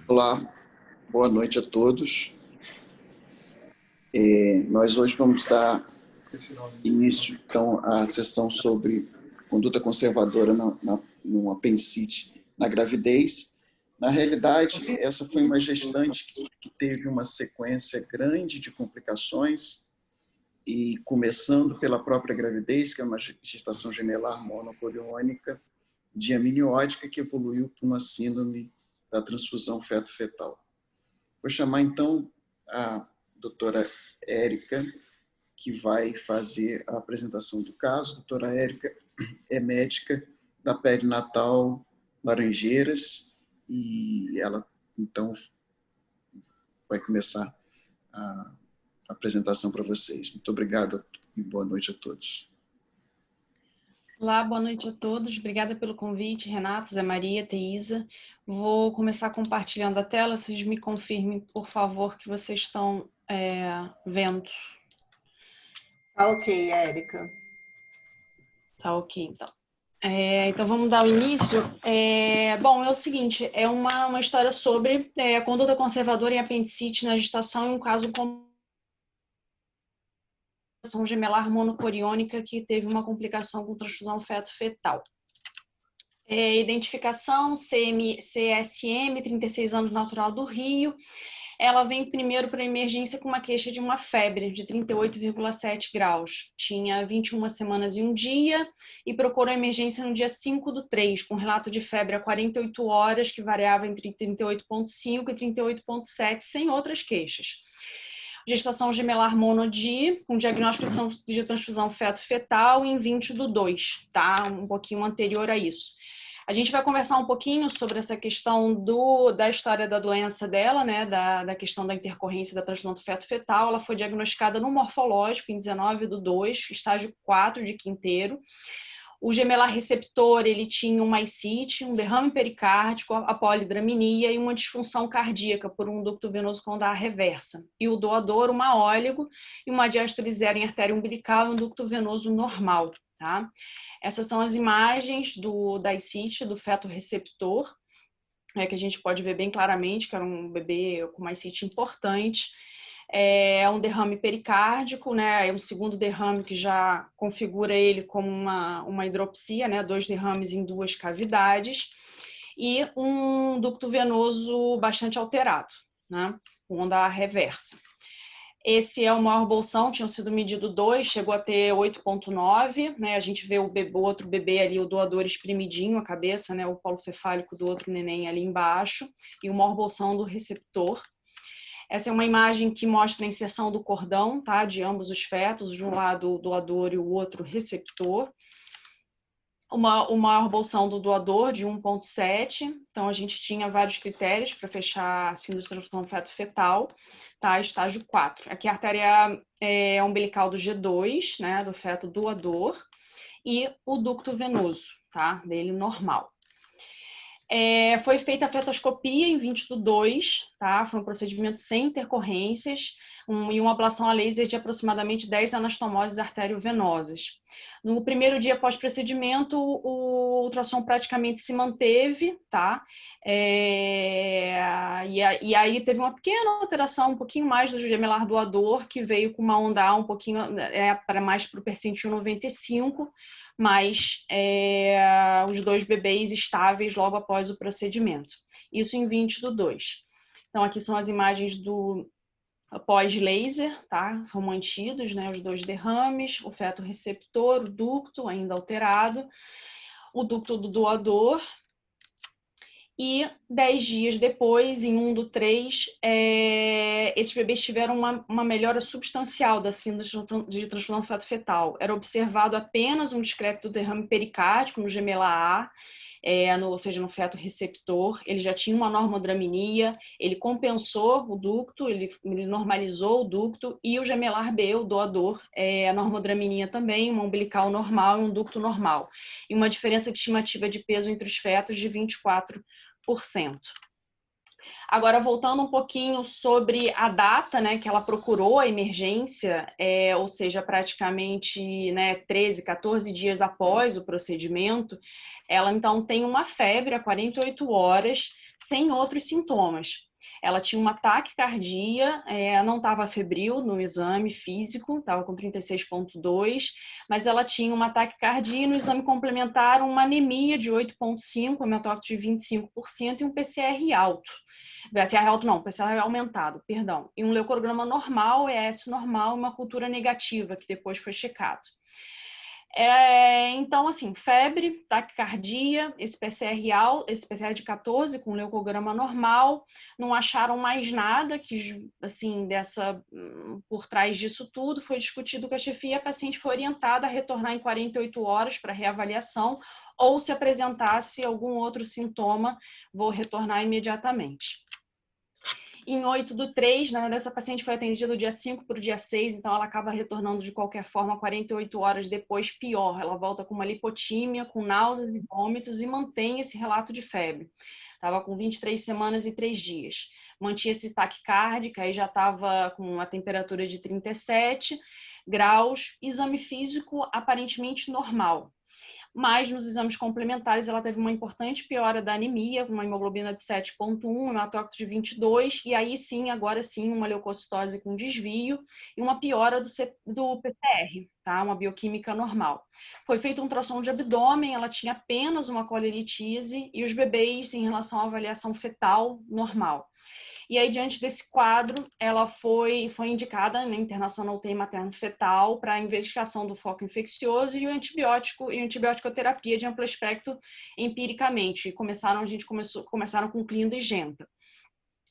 Olá, boa noite a todos. Nós hoje vamos dar início, então, à sessão sobre conduta conservadora no apendicite na gravidez. Na realidade, essa foi uma gestante que teve uma sequência grande de complicações, e começando pela própria gravidez, que é uma gestação gemelar monocoriônica diamniótica que evoluiu para uma síndrome da transfusão feto-fetal. Vou chamar, então, a doutora Érica, que vai fazer a apresentação do caso. A doutora Érica é médica da Perinatal Laranjeiras e ela, então, vai começar a apresentação para vocês. Muito obrigado e boa noite a todos. Olá, boa noite a todos. Obrigada pelo convite, Renato, Zé Maria, Teísa. Vou começar compartilhando a tela. Vocês me confirmem, por favor, que vocês estão vendo. Tá ok, Érica. Tá ok, então. Então, vamos dar o início. Bom, é o seguinte, é uma história sobre a conduta conservadora em apendicite na gestação, em um caso com gemelar monocoriônica que teve uma complicação com transfusão feto-fetal. Identificação, CSM, 36 anos, natural do Rio. Ela vem primeiro para a emergência com uma queixa de uma febre de 38,7 graus. Tinha 21 semanas e um dia e procurou a emergência no dia 5/3, com relato de febre a 48 horas, que variava entre 38,5 e 38,7, sem outras queixas. Gestação gemelar monodi, com diagnóstico de transfusão feto-fetal em 20/2, tá? Um pouquinho anterior a isso. A gente vai conversar um pouquinho sobre essa questão da história da doença dela, né? Da questão da intercorrência da transfusão do feto-fetal. Ela foi diagnosticada no morfológico em 19/2, estágio 4 de quinteiro. O gemelar receptor, ele tinha uma ascite, um derrame pericárdico, a polidramnia e uma disfunção cardíaca por um ducto venoso com dar reversa. E o doador, uma óligo e uma diástole zero em artéria umbilical e um ducto venoso normal, tá? Essas são as imagens da ascite, do feto receptor, que a gente pode ver bem claramente que era um bebê com uma ascite importante. É um derrame pericárdico, né? É um segundo derrame que já configura ele como uma hidropsia, né? 2 derrames em 2 cavidades, e um ducto venoso bastante alterado, né? Com onda reversa. Esse é o maior bolsão, tinham sido medido 2, chegou a ter 8,9, né? A gente vê o outro bebê ali, o doador espremidinho, a cabeça, né? O polo cefálico do outro neném ali embaixo, e o maior bolsão do receptor. Essa é uma imagem que mostra a inserção do cordão, tá? De ambos os fetos, de um lado o doador e o outro receptor. O maior bolsão do doador, de 1,7. Então, a gente tinha vários critérios para fechar a síndrome de transfusão feto-fetal, tá? Estágio 4. Aqui a artéria umbilical do G2, né? Do feto doador. E o ducto venoso, tá? Dele normal. Foi feita a fetoscopia em 20/2, tá? Foi um procedimento sem intercorrências e uma ablação a laser de aproximadamente 10 anastomoses arteriovenosas. No primeiro dia pós-procedimento, o ultrassom praticamente se manteve, tá? E aí teve uma pequena alteração, um pouquinho mais do gemelar doador, que veio com uma onda A um pouquinho mais para o percentil 95, mas os 2 bebês estáveis logo após o procedimento. Isso em 20/2. Então, aqui são as imagens do pós-laser, tá? São mantidos, né, os 2 derrames, o feto receptor, o ducto ainda alterado, o ducto do doador. E 10 dias depois, em 1/3, esses bebês tiveram uma melhora substancial da síndrome de transfusão feto-fetal. Era observado apenas um discreto derrame pericárdico no gemelar A, ou seja, no feto receptor. Ele já tinha uma normodramia, ele compensou o ducto, ele normalizou o ducto, e o gemelar B, o doador, a normodramia também, uma umbilical normal e um ducto normal. E uma diferença de estimativa de peso entre os fetos de 24%. Agora, voltando um pouquinho sobre a data, né, que ela procurou a emergência, ou seja, praticamente, né, 13, 14 dias após o procedimento, ela então tem uma febre há 48 horas, sem outros sintomas. Ela tinha uma taquicardia, não estava febril no exame físico, estava com 36,2, mas ela tinha uma taquicardia e no exame complementar uma anemia de 8,5, hematócrito de 25% e um PCR alto. PCR alto não, PCR aumentado, perdão. E um leucograma normal, ES normal, uma cultura negativa, que depois foi checado. Então, assim, febre, taquicardia, esse PCR de 14 com leucograma normal, não acharam mais nada que, assim, por trás disso tudo, foi discutido com a chefia, a paciente foi orientada a retornar em 48 horas para reavaliação, ou se apresentasse algum outro sintoma, vou retornar imediatamente. Em 8/3, na verdade, essa paciente foi atendida do dia 5 para o dia 6, então ela acaba retornando de qualquer forma 48 horas depois, pior. Ela volta com uma lipotímia, com náuseas e vômitos e mantém esse relato de febre. Estava com 23 semanas e 3 dias. Mantinha-se taquicárdica e já estava com a temperatura de 37 graus, exame físico aparentemente normal. Mas nos exames complementares ela teve uma importante piora da anemia, uma hemoglobina de 7,1, um hematócrito de 22, e aí sim, agora sim, uma leucocitose com desvio e uma piora do PCR, tá? Uma bioquímica normal. Foi feito um ultrassom de abdômen, ela tinha apenas uma coleritise e os bebês, em relação à avaliação fetal, normal. E aí, diante desse quadro, ela foi indicada na internação na UTI materno-fetal para a investigação do foco infeccioso e a antibiótico-terapia de amplo espectro empiricamente. Começaram com Clinda e Genta.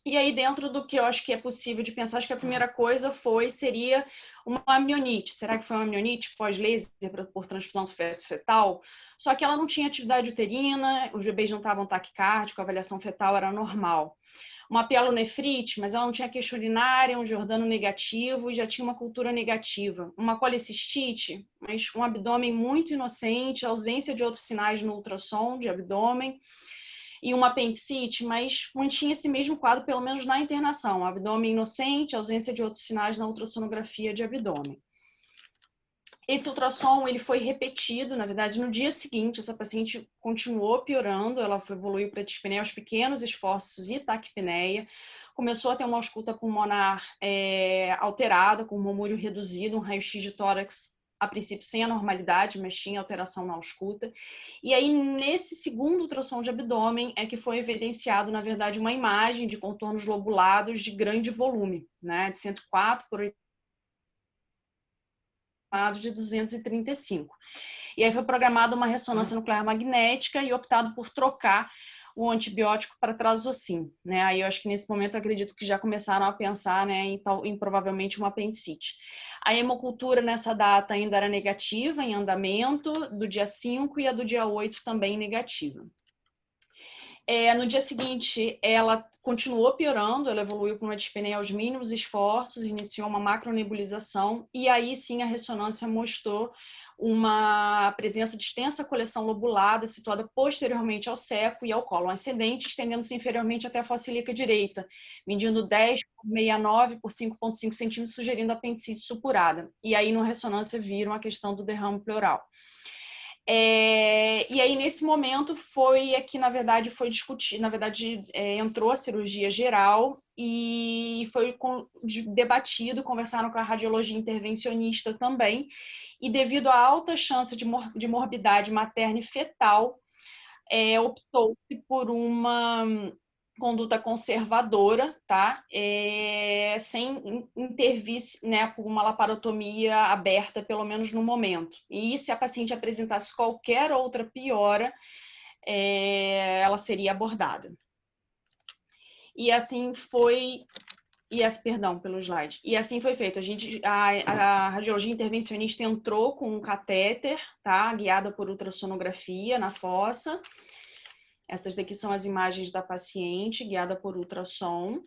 E aí, dentro do que eu acho que é possível de pensar, acho que a primeira coisa seria uma amnionite. Será que foi uma amnionite pós-laser por transfusão fetal? Só que ela não tinha atividade uterina, os bebês não estavam taquicárdicos, a avaliação fetal era normal. Uma pielonefrite, mas ela não tinha queixa urinária, um Giordano negativo e já tinha uma cultura negativa. Uma colecistite, mas um abdômen muito inocente, ausência de outros sinais no ultrassom de abdômen. E uma apendicite, mas mantinha esse mesmo quadro, pelo menos na internação. Abdômen inocente, ausência de outros sinais na ultrassonografia de abdômen. Esse ultrassom ele foi repetido, na verdade, no dia seguinte, essa paciente continuou piorando, ela evoluiu para dispneia aos pequenos esforços e taquipneia, começou a ter uma ausculta pulmonar alterada, com murmúrio reduzido, um raio-x de tórax, a princípio sem anormalidade, mas tinha alteração na ausculta. E aí, nesse segundo ultrassom de abdômen, é que foi evidenciado, na verdade, uma imagem de contornos lobulados de grande volume, né, de 104 por 80, de 235. E aí foi programada uma ressonância nuclear magnética e optado por trocar o antibiótico para trazocin, né? Aí eu acho que nesse momento eu acredito que já começaram a pensar, né, em provavelmente uma apendicite. A hemocultura nessa data ainda era negativa, em andamento, do dia 5, e a do dia 8 também negativa. No dia seguinte, ela continuou piorando, ela evoluiu para uma dispneia aos mínimos esforços, iniciou uma macronebulização, e aí sim a ressonância mostrou uma presença de extensa coleção lobulada, situada posteriormente ao seco e ao cólon ascendente, estendendo-se inferiormente até a fossa ilíaca direita, medindo 10 por 69 por 5,5 centímetros, sugerindo apendicite supurada. E aí, na ressonância, viram a questão do derrame pleural. E aí, nesse momento, na verdade, foi discutido, entrou a cirurgia geral e foi debatido, conversaram com a radiologia intervencionista também, e devido à alta chance de morbidade materna e fetal, optou-se por uma conduta conservadora, tá? Sem intervir, né, por uma laparotomia aberta, pelo menos no momento. E se a paciente apresentasse qualquer outra piora, ela seria abordada. E assim foi... perdão pelo slide. E assim foi feito. A radiologia intervencionista entrou com um catéter, tá? Guiada por ultrassonografia na fossa. Essas daqui são as imagens da paciente, guiada por ultrassom.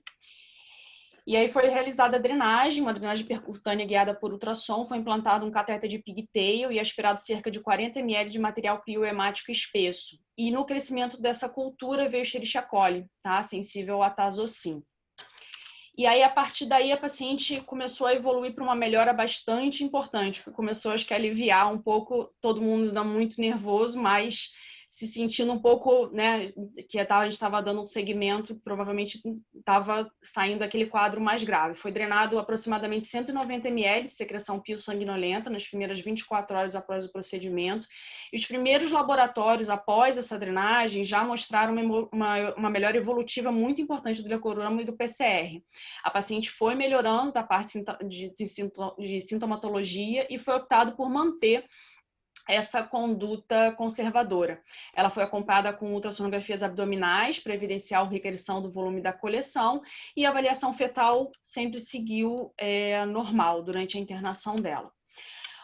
E aí foi realizada a drenagem, uma drenagem percutânea guiada por ultrassom, foi implantado um cateter de pigtail e aspirado cerca de 40 ml de material pioemático espesso. E no crescimento dessa cultura veio o Escherichia coli, tá? Sensível a tazocin. E aí, a partir daí, a paciente começou a evoluir para uma melhora bastante importante, porque começou, acho que, a aliviar um pouco, todo mundo ainda muito nervoso, mas se sentindo um pouco, né, que a gente estava dando um segmento, provavelmente estava saindo daquele quadro mais grave. Foi drenado aproximadamente 190 ml de secreção pio-sanguinolenta nas primeiras 24 horas após o procedimento. E os primeiros laboratórios, após essa drenagem, já mostraram uma melhora evolutiva muito importante do leucorama e do PCR. A paciente foi melhorando da parte de sintomatologia e foi optado por manter essa conduta conservadora. Ela foi acompanhada com ultrassonografias abdominais para evidenciar a regressão do volume da coleção e a avaliação fetal sempre seguiu normal durante a internação dela.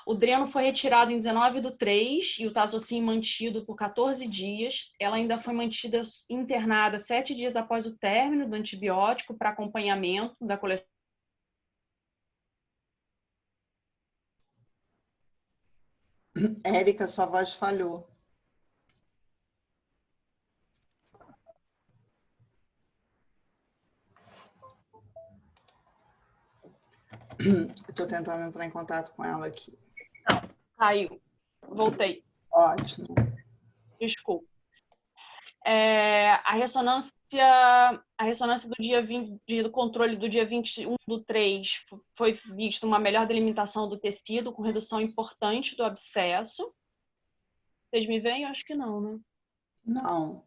O dreno foi retirado em 19/3 e o tazocin mantido por 14 dias. Ela ainda foi mantida internada 7 dias após o término do antibiótico para acompanhamento da coleção. Érica, sua voz falhou. Estou tentando entrar em contato com ela aqui. Não, caiu. Voltei. Ótimo. Desculpa. A ressonância do dia 20, do controle do dia 21/3 foi vista uma melhor delimitação do tecido, com redução importante do abscesso. Vocês me veem? Eu acho que não, né? Não.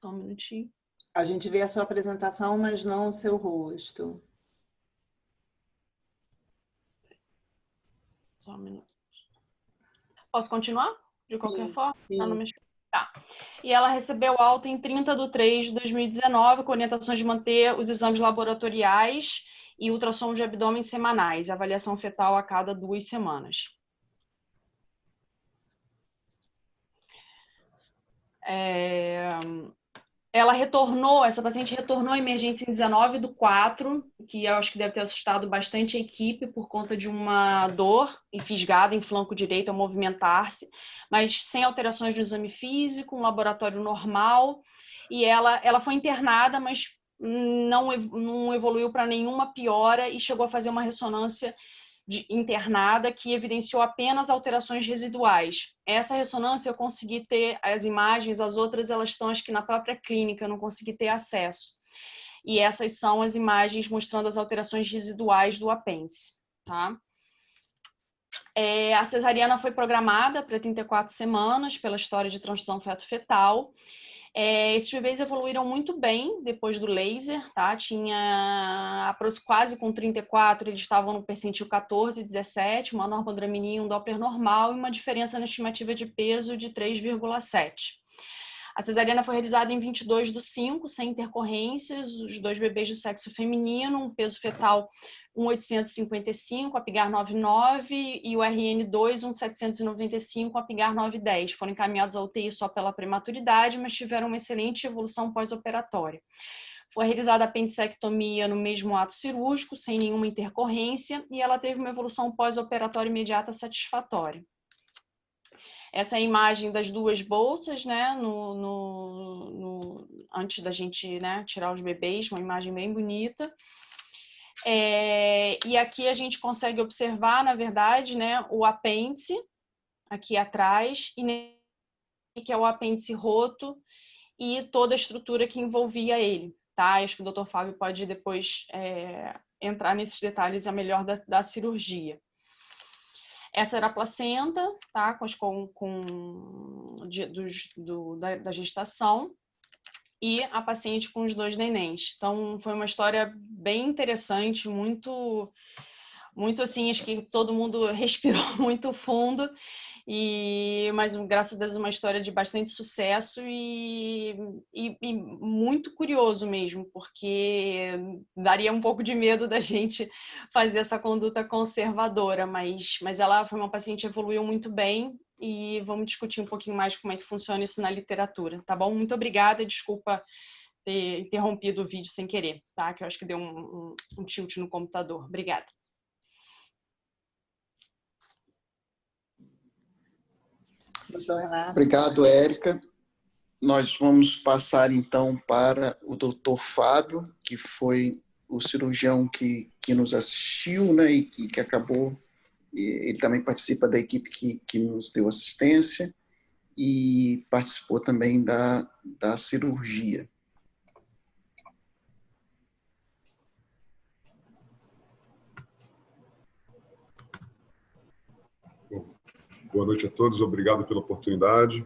Só um minutinho. A gente vê a sua apresentação, mas não o seu rosto. Só um minuto. Posso continuar? De qualquer forma? Sim. Tá. E ela recebeu alta em 30/3 de 2019, com orientações de manter os exames laboratoriais e ultrassom de abdômen semanais, avaliação fetal a cada 2 semanas. Essa paciente retornou à emergência em 19/4, que eu acho que deve ter assustado bastante a equipe por conta de uma dor fisgada em flanco direito ao movimentar-se, mas sem alterações do exame físico, um laboratório normal, e ela foi internada, mas não evoluiu para nenhuma piora e chegou a fazer uma ressonância internada que evidenciou apenas alterações residuais. Essa ressonância eu consegui ter as imagens, as outras elas estão acho que na própria clínica, eu não consegui ter acesso. E essas são as imagens mostrando as alterações residuais do apêndice, tá? A cesariana foi programada para 34 semanas pela história de transfusão feto-fetal. Esses bebês evoluíram muito bem depois do laser, tá? Tinha quase com 34, eles estavam no percentil 14, 17, uma normodraminia, um Doppler normal e uma diferença na estimativa de peso de 3,7. A cesariana foi realizada em 22/5, sem intercorrências, os 2 bebês de sexo feminino, um peso fetal 1,855, Apgar 9,9 e o RN2 1,795, Apgar 9,10. Foram encaminhados ao UTI só pela prematuridade, mas tiveram uma excelente evolução pós-operatória. Foi realizada a apendicectomia no mesmo ato cirúrgico, sem nenhuma intercorrência, e ela teve uma evolução pós-operatória imediata satisfatória. Essa é a imagem das 2 bolsas, né, antes da gente, né, tirar os bebês, uma imagem bem bonita. E aqui a gente consegue observar, na verdade, né, o apêndice aqui atrás, que é o apêndice roto e toda a estrutura que envolvia ele, tá? Acho que o Dr. Fábio pode depois entrar nesses detalhes melhor da cirurgia. Essa era a placenta, tá? Da gestação. E a paciente com os 2 nenéns. Então, foi uma história bem interessante, muito assim, acho que todo mundo respirou muito fundo, mas graças a Deus uma história de bastante sucesso e muito curioso mesmo, porque daria um pouco de medo da gente fazer essa conduta conservadora, mas ela foi uma paciente que evoluiu muito bem e vamos discutir um pouquinho mais como é que funciona isso na literatura, tá bom? Muito obrigada, desculpa ter interrompido o vídeo sem querer, tá? Que eu acho que deu um tilt no computador. Obrigada. Doutor Renato. Obrigado, Érica. Nós vamos passar, então, para o doutor Fábio, que foi o cirurgião que nos assistiu, né, e que acabou... Ele também participa da equipe que nos deu assistência e participou também da cirurgia. Boa noite a todos, obrigado pela oportunidade.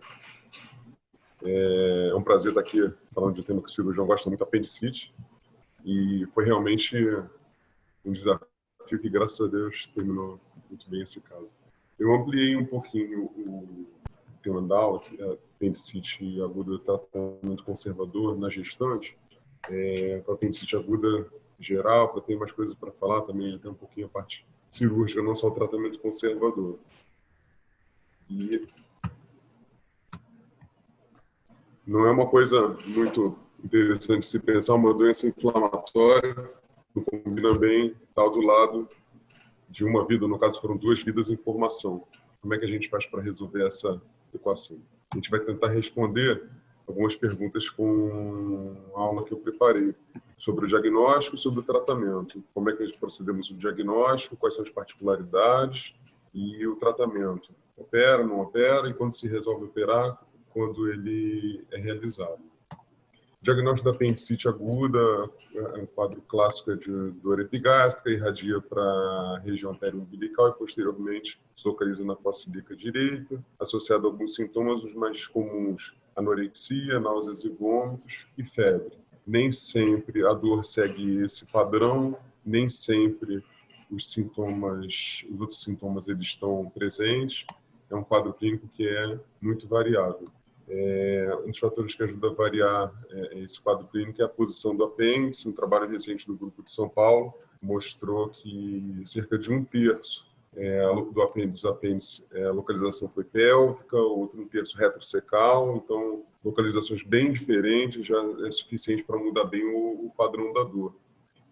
É um prazer estar aqui falando de um tema que o cirurgião gosta muito, apendicite. E foi realmente um desafio que, graças a Deus, terminou muito bem esse caso. Eu ampliei um pouquinho o tema da aula, apendicite aguda, tratamento conservador na gestante, para apendicite aguda geral, para ter mais coisas para falar também, até um pouquinho a parte cirúrgica, não só o tratamento conservador. E não é uma coisa muito interessante se pensar, uma doença inflamatória, não combina bem, está do lado de uma vida, no caso foram 2 vidas em formação. Como é que a gente faz para resolver essa equação? A gente vai tentar responder algumas perguntas com a aula que eu preparei sobre o diagnóstico e sobre o tratamento. Como é que procedemos no diagnóstico, quais são as particularidades e o tratamento. Opera, não opera, e quando se resolve operar, quando ele é realizado. O diagnóstico da apendicite aguda é um quadro clássico de dor epigástrica, irradia para a região anterior-umbilical e posteriormente se localiza na fossa ilíaca direita, associado a alguns sintomas, os mais comuns, anorexia, náuseas e vômitos e febre. Nem sempre a dor segue esse padrão, nem sempre os outros sintomas eles estão presentes. É um quadro clínico que é muito variável. Um dos fatores que ajuda a variar esse quadro clínico é a posição do apêndice. Um trabalho recente do Grupo de São Paulo mostrou que cerca de 1/3 do apêndice, a localização foi pélvica, outro 1/3 retrocecal, então localizações bem diferentes já é suficiente para mudar bem o padrão da dor.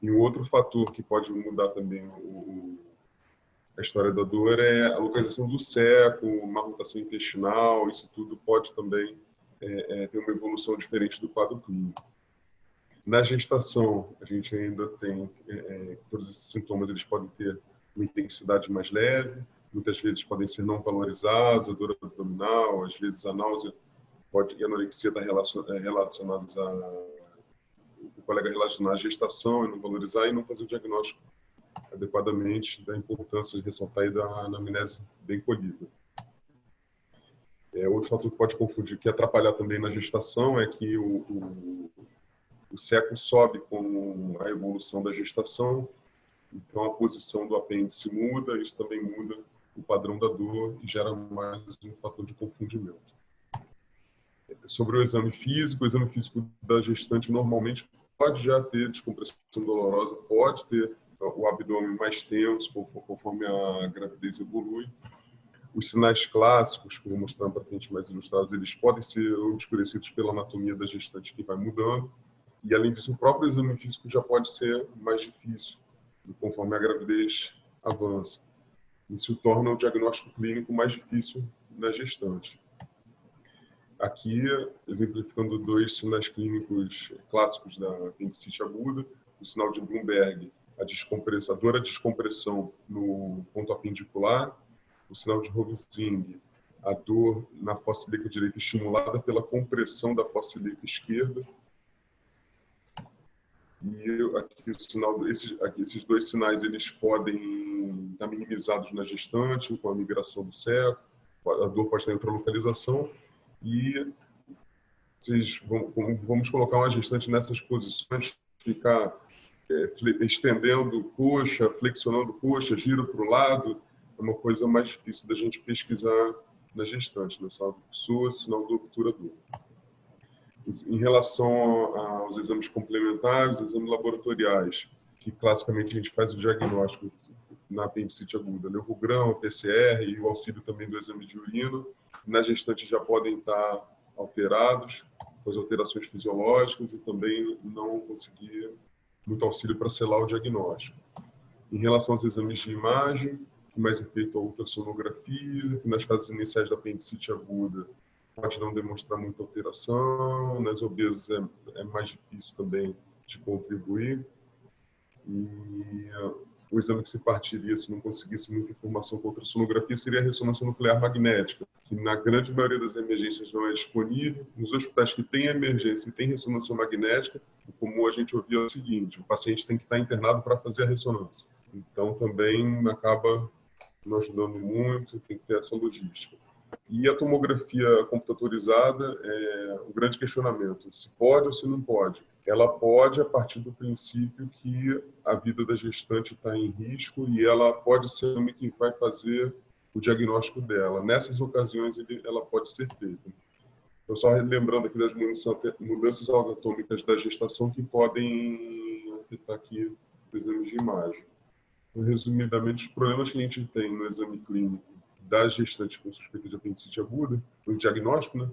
E um outro fator que pode mudar também a história da dor é a localização do seco, uma rotação intestinal, isso tudo pode também ter uma evolução diferente do quadro clínico. Na gestação, a gente ainda tem todos esses sintomas, eles podem ter uma intensidade mais leve, muitas vezes podem ser não valorizados, a dor abdominal, às vezes a náusea e a anorexia estar relacionados o colega relacionar a gestação e não valorizar e não fazer o diagnóstico adequadamente, da importância de ressaltar aí da anamnese bem colhida. Outro fator que pode confundir, que atrapalhar também na gestação, é que o seco sobe com a evolução da gestação, então a posição do apêndice muda, isso também muda o padrão da dor e gera mais um fator de confundimento. Sobre o exame físico da gestante normalmente pode já ter descompressão dolorosa, pode ter o abdômen mais tenso conforme a gravidez evolui. Os sinais clássicos, que eu vou mostrar para frente mais ilustrados, eles podem ser obscurecidos pela anatomia da gestante que vai mudando. E, além disso, o próprio exame físico já pode ser mais difícil, conforme a gravidez avança. Isso torna o diagnóstico clínico mais difícil na gestante. Aqui, exemplificando 2 sinais clínicos clássicos da apendicite aguda, o sinal de Bloomberg, a dor à descompressão no ponto apendicular, o sinal de Rovsing, a dor na fossa ilíaca direita estimulada pela compressão da fossa ilíaca esquerda. E aqui esses 2 sinais eles podem estar minimizados na gestante, com a migração do seco, a dor pode estar em outra localização. E vamos colocar uma gestante nessas posições, ficar estendendo coxa, flexionando coxa, giro para o lado, é uma coisa mais difícil da gente pesquisar na gestante, né? Sinal de psoas, sinal de obturador. Em relação aos exames complementares, exames laboratoriais, que classicamente a gente faz o diagnóstico na apendicite aguda, leucograma, PCR e o auxílio também do exame de urina. Na gestante já podem estar alterados, com as alterações fisiológicas e também não conseguia muito auxílio para selar o diagnóstico. Em relação aos exames de imagem, que mais é feito a ultrassonografia, que nas fases iniciais da apendicite aguda pode não demonstrar muita alteração, nas obesas é mais difícil também de contribuir. E o exame que se partiria se não conseguisse muita informação com a ultrassonografia seria a ressonância nuclear magnética, que na grande maioria das emergências não é disponível. Nos hospitais que têm emergência e têm ressonância magnética, o comum a gente ouvia é o seguinte: o paciente tem que estar internado para fazer a ressonância. Então também acaba não ajudando muito, tem que ter essa logística. E a tomografia computadorizada é o grande questionamento: se pode ou se não pode. Ela pode a partir do princípio que a vida da gestante está em risco e ela pode ser quem vai fazer o diagnóstico dela. Nessas ocasiões, ela pode ser feita. Eu só lembrando aqui das mudanças anatômicas da gestação que podem afetar aqui os exames de imagem. Resumidamente, os problemas que a gente tem no exame clínico da gestante com suspeita de apendicite aguda, no diagnóstico, né,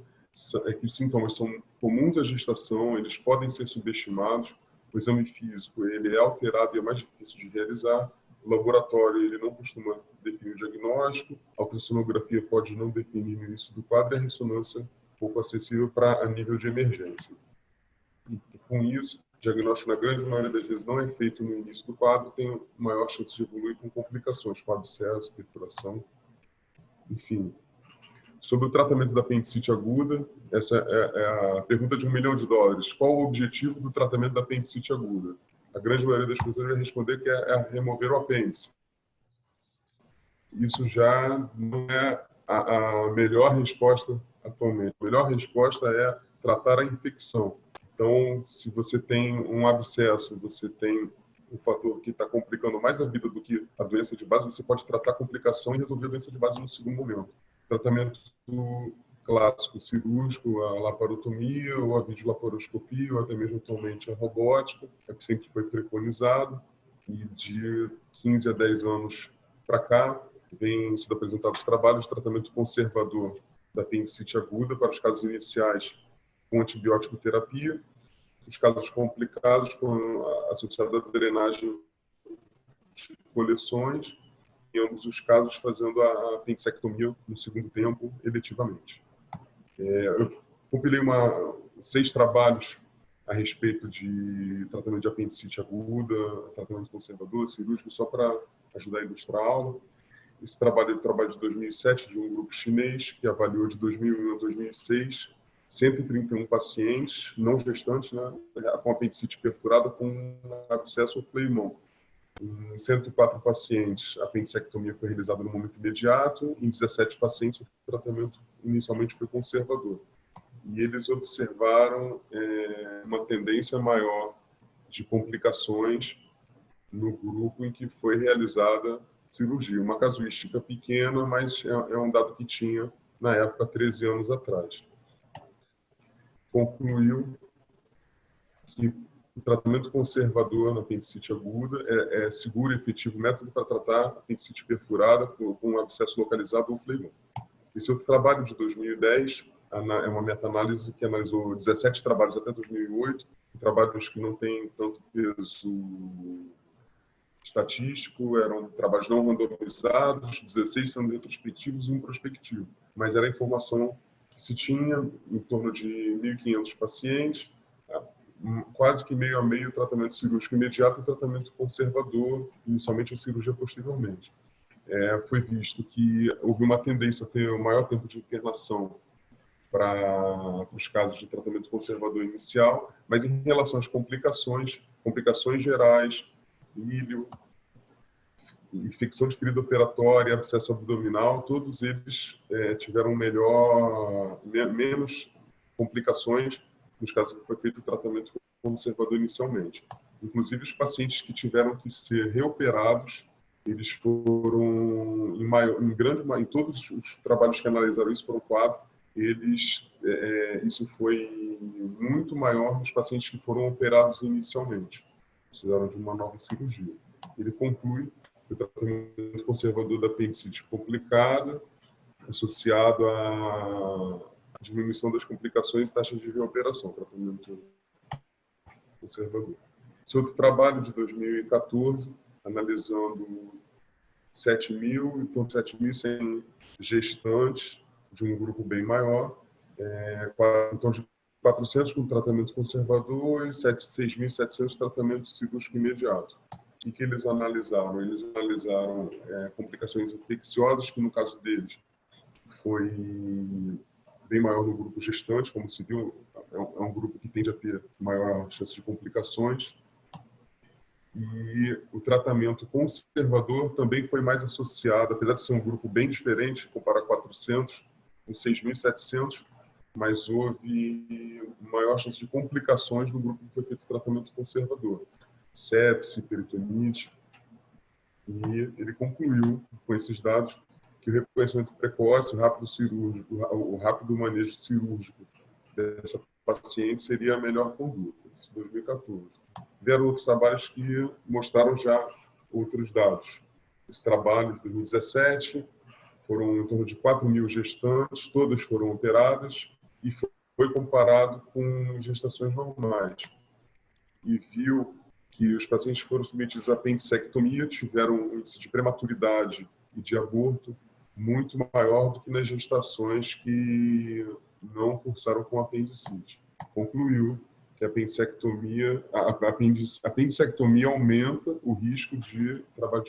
é que os sintomas são comuns à gestação, eles podem ser subestimados, o exame físico ele é alterado e é mais difícil de realizar, o laboratório ele não costuma definir o diagnóstico, a ultrassonografia pode não definir no início do quadro e a ressonância pouco acessível a nível de emergência. E com isso, o diagnóstico na grande maioria das vezes não é feito no início do quadro, tem maior chance de evoluir com complicações, com abscesso, perfuração, enfim. Sobre o tratamento da apendicite aguda, essa é a pergunta de $1 milhão. Qual o objetivo do tratamento da apendicite aguda? A grande maioria das pessoas vai responder que é remover o apêndice. Isso já não é a melhor resposta atualmente. A melhor resposta é tratar a infecção. Então, se você tem um abscesso, você tem um fator que está complicando mais a vida do que a doença de base, você pode tratar a complicação e resolver a doença de base no segundo momento. Tratamento clássico cirúrgico, a laparotomia ou a videolaparoscopia, ou até mesmo atualmente a robótica, é o que sempre foi preconizado. E de 15 a 10 anos para cá, vem sido apresentados trabalhos de tratamento conservador da apendicite aguda para os casos iniciais com antibiótico terapia, os casos complicados com associado à drenagem de coleções, em ambos os casos fazendo a apendicectomia no segundo tempo, eletivamente. Eu compilei 6 trabalhos a respeito de tratamento de apendicite aguda, tratamento conservador, cirúrgico, só para ajudar a ilustrar a aula. Esse trabalho é o trabalho de 2007, de um grupo chinês, que avaliou de 2001 a 2006 131 pacientes, não gestantes, né, com apendicite perfurada com abscesso ou fleimão. Em 104 pacientes, a apendicectomia foi realizada no momento imediato. Em 17 pacientes, o tratamento inicialmente foi conservador. E eles observaram uma tendência maior de complicações no grupo em que foi realizada cirurgia. Uma casuística pequena, mas é um dado que tinha, na época, 13 anos atrás. Concluiu que o tratamento conservador na apendicite aguda é seguro e efetivo método para tratar a apendicite perfurada com um abscesso localizado ou fleimão. Esse outro trabalho de 2010 é uma meta-análise que analisou 17 trabalhos até 2008, trabalhos que não têm tanto peso estatístico, eram trabalhos não randomizados, 16 sendo retrospectivos e um prospectivo. Mas era a informação que se tinha em torno de 1.500 pacientes, quase que meio a meio tratamento cirúrgico imediato e tratamento conservador, inicialmente a cirurgia posteriormente. Foi visto que houve uma tendência a ter um maior tempo de internação para os casos de tratamento conservador inicial, mas em relação às complicações gerais, ilho, infecção de ferida operatória, abscesso abdominal, todos eles tiveram menos complicações nos casos que foi feito o tratamento conservador inicialmente. Inclusive, os pacientes que tiveram que ser reoperados, eles foram, em todos os trabalhos que analisaram isso, foram 4, isso foi muito maior nos pacientes que foram operados inicialmente, precisaram de uma nova cirurgia. Ele conclui que o tratamento conservador da apendicite complicada, associado a diminuição das complicações e taxas de reoperação, tratamento conservador. Esse outro trabalho de 2014, analisando 7.100 gestantes de um grupo bem maior, em torno de 400 com tratamento conservador e 6.700 tratamento cirúrgico imediato. O que eles analisaram? Eles analisaram complicações infecciosas, que no caso deles foi bem maior no grupo gestante, como se viu, é um grupo que tende a ter maior chance de complicações. E o tratamento conservador também foi mais associado, apesar de ser um grupo bem diferente, comparar 400 com 6.700, mas houve maior chance de complicações no grupo que foi feito o tratamento conservador. Sepse, peritonite. E ele concluiu com esses dados que o reconhecimento precoce, o rápido manejo cirúrgico dessa paciente seria a melhor conduta. Isso em 2014. Vieram outros trabalhos que mostraram já outros dados. Esse trabalho de 2017 foram em torno de 4.000 gestantes, todas foram operadas e foi comparado com gestações normais. E viu que os pacientes foram submetidos à apendicectomia, tiveram um índice de prematuridade e de aborto muito maior do que nas gestações que não cursaram com apendicite. Concluiu que a apendicectomia aumenta o risco de trabalho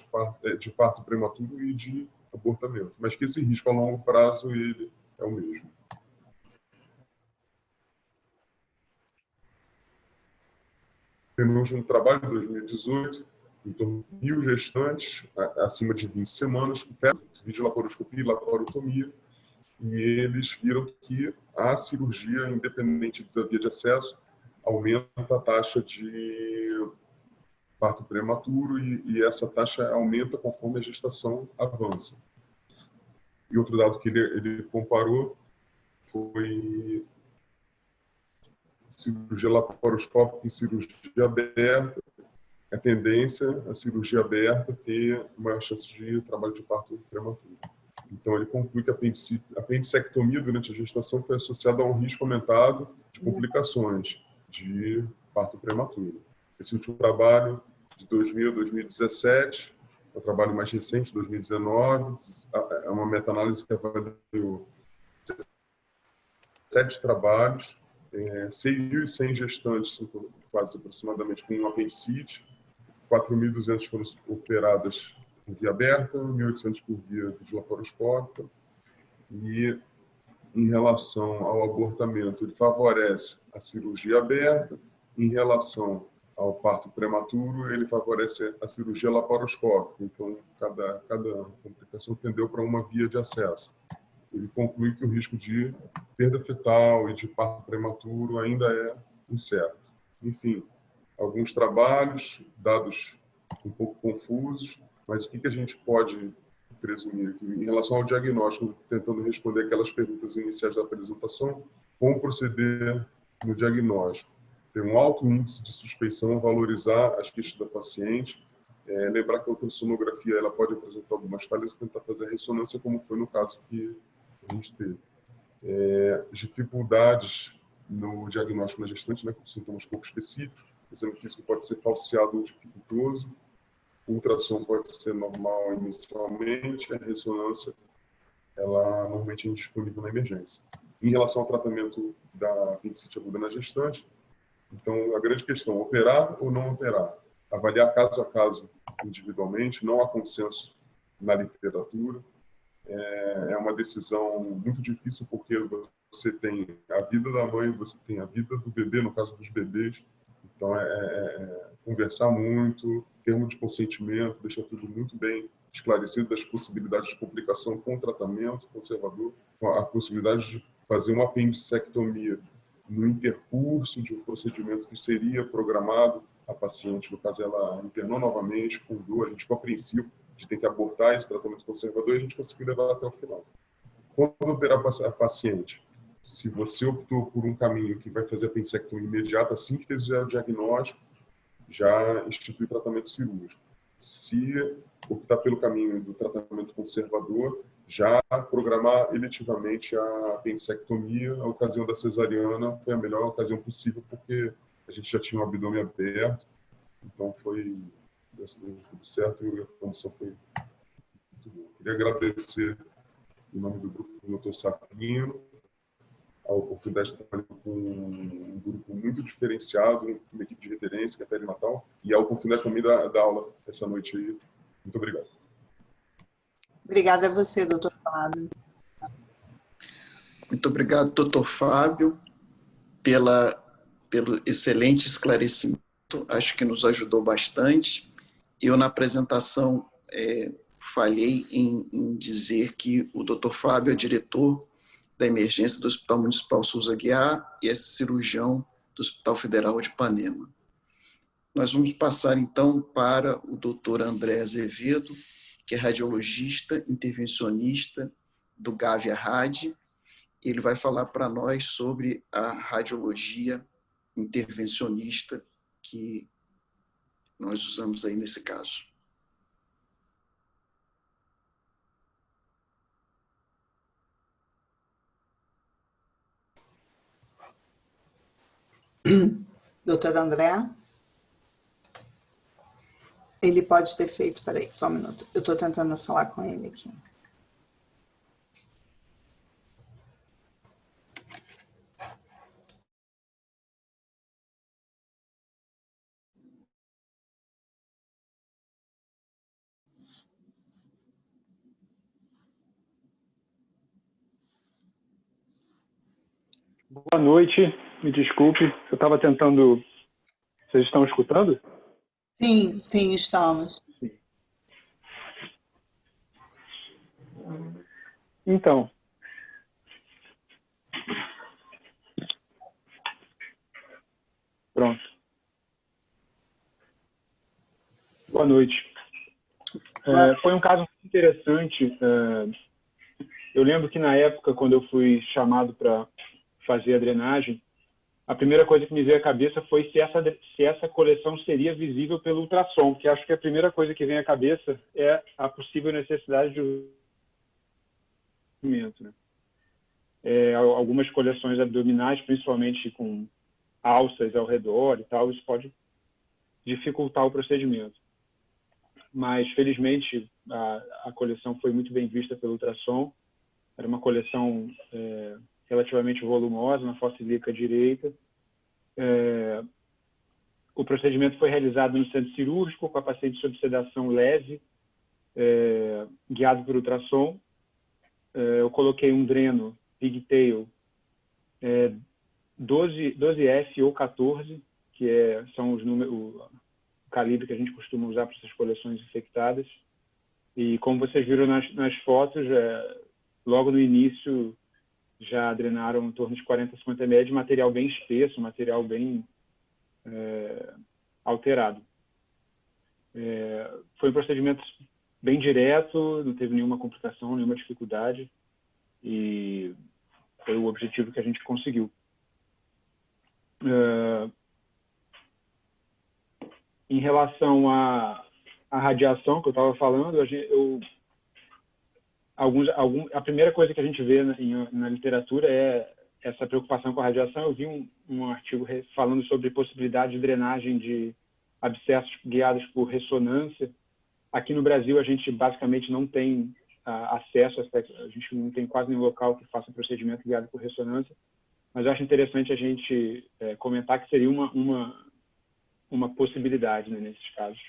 de parto prematuro e de abortamento, mas que esse risco a longo prazo ele é o mesmo. Temos um trabalho de 2018, em torno de 1.000 gestantes, acima de 20 semanas, com videolaparoscopia e laparotomia, e eles viram que a cirurgia, independente da via de acesso, aumenta a taxa de parto prematuro e essa taxa aumenta conforme a gestação avança. E outro dado que ele comparou foi cirurgia laparoscópica e cirurgia aberta. A tendência, a cirurgia aberta, ter maior chance de trabalho de parto prematuro. Então, ele conclui que a apendicectomia durante a gestação foi associada a um risco aumentado de complicações de parto prematuro. Esse último trabalho, de 2000 a 2017, é um trabalho mais recente, 2019, é uma meta-análise que avaliou 7 trabalhos, 6.100 gestantes, quase aproximadamente, com apendicite, 4.200 foram operadas por via aberta, 1.800 por via videolaparoscópica. E, em relação ao abortamento, ele favorece a cirurgia aberta. Em relação ao parto prematuro, ele favorece a cirurgia laparoscópica. Então, cada complicação tendeu para uma via de acesso. Ele conclui que o risco de perda fetal e de parto prematuro ainda é incerto. Enfim, alguns trabalhos, dados um pouco confusos, mas o que a gente pode presumir aqui? Em relação ao diagnóstico, tentando responder aquelas perguntas iniciais da apresentação, como proceder no diagnóstico? Ter um alto índice de suspeição, valorizar as queixas da paciente, lembrar que a ultrassonografia ela pode apresentar algumas falhas e tentar fazer a ressonância, como foi no caso que a gente teve. Dificuldades no diagnóstico na gestante, né, com sintomas pouco específicos. O exame físico pode ser falseado ou dificultoso. O ultrassom pode ser normal inicialmente. A ressonância, ela normalmente é indisponível na emergência. Em relação ao tratamento da apendicite aguda na gestante, então, a grande questão, operar ou não operar? Avaliar caso a caso individualmente, não há consenso na literatura. É uma decisão muito difícil porque você tem a vida da mãe, você tem a vida do bebê, no caso dos bebês. Então, conversar muito, termo de consentimento, deixar tudo muito bem esclarecido das possibilidades de complicação com o tratamento conservador, a possibilidade de fazer uma apendicectomia no intercurso de um procedimento que seria programado. A paciente, no caso, ela internou novamente com dor, a gente ficou apreensivo de ter que abortar esse tratamento conservador e a gente conseguiu levar até o final. Quando operar a paciente, se você optou por um caminho que vai fazer a apendicectomia imediata, assim que fizer o diagnóstico, já institui tratamento cirúrgico. Se optar pelo caminho do tratamento conservador, já programar eletivamente a apendicectomia. A ocasião da cesariana foi a melhor ocasião possível, porque a gente já tinha o abdômen aberto, então foi deu tudo certo e a condição foi muito boa. Queria agradecer, em nome do grupo do Dr. Sapino, a oportunidade de trabalhar com um grupo muito diferenciado, uma equipe de referência, que é a Perinatal, e a oportunidade também da aula essa noite aí. Muito obrigado. Obrigada a você, doutor Fábio. Muito obrigado, doutor Fábio, pelo excelente esclarecimento. Acho que nos ajudou bastante. Eu, na apresentação, falhei em dizer que o doutor Fábio é diretor da emergência do Hospital Municipal Souza Aguiar e é cirurgião do Hospital Federal de Ipanema. Nós vamos passar, então, para o doutor André Azevedo, que é radiologista, intervencionista do Gávea Rad. Ele vai falar para nós sobre a radiologia intervencionista que nós usamos aí nesse caso. Doutor André? Ele pode ter feito, peraí, só um minuto. Eu estou tentando falar com ele aqui. Boa noite, me desculpe, eu estava tentando... Vocês estão escutando? Sim, sim, estamos. Então, pronto. Boa noite. Foi um caso muito interessante. Eu lembro que na época, quando eu fui chamado para fazer a drenagem, a primeira coisa que me veio à cabeça foi se essa coleção seria visível pelo ultrassom, que acho que a primeira coisa que vem à cabeça é a possível necessidade de movimento, né? Algumas coleções abdominais, principalmente com alças ao redor e tal, isso pode dificultar o procedimento. Mas, felizmente, a coleção foi muito bem vista pelo ultrassom. Era uma coleção relativamente volumosa na fossa ilíaca direita. O procedimento foi realizado no centro cirúrgico, com a paciente sob sedação leve, guiado por ultrassom. Eu coloquei um dreno pigtail 12F ou 14, que são os números, o calibre que a gente costuma usar para essas coleções infectadas. E como vocês viram nas fotos, logo no início já drenaram em torno de 40 a 50 ml de material bem espesso, material bem alterado. Foi um procedimento bem direto, não teve nenhuma complicação, nenhuma dificuldade, e foi o objetivo que a gente conseguiu. Em relação à radiação que eu estava falando, a primeira coisa que a gente vê na literatura é essa preocupação com a radiação. Eu vi um artigo falando sobre possibilidade de drenagem de abscessos guiados por ressonância. Aqui no Brasil, a gente basicamente não tem acesso, a gente não tem quase nenhum local que faça procedimento guiado por ressonância, mas eu acho interessante a gente comentar que seria uma possibilidade, né, nesses casos.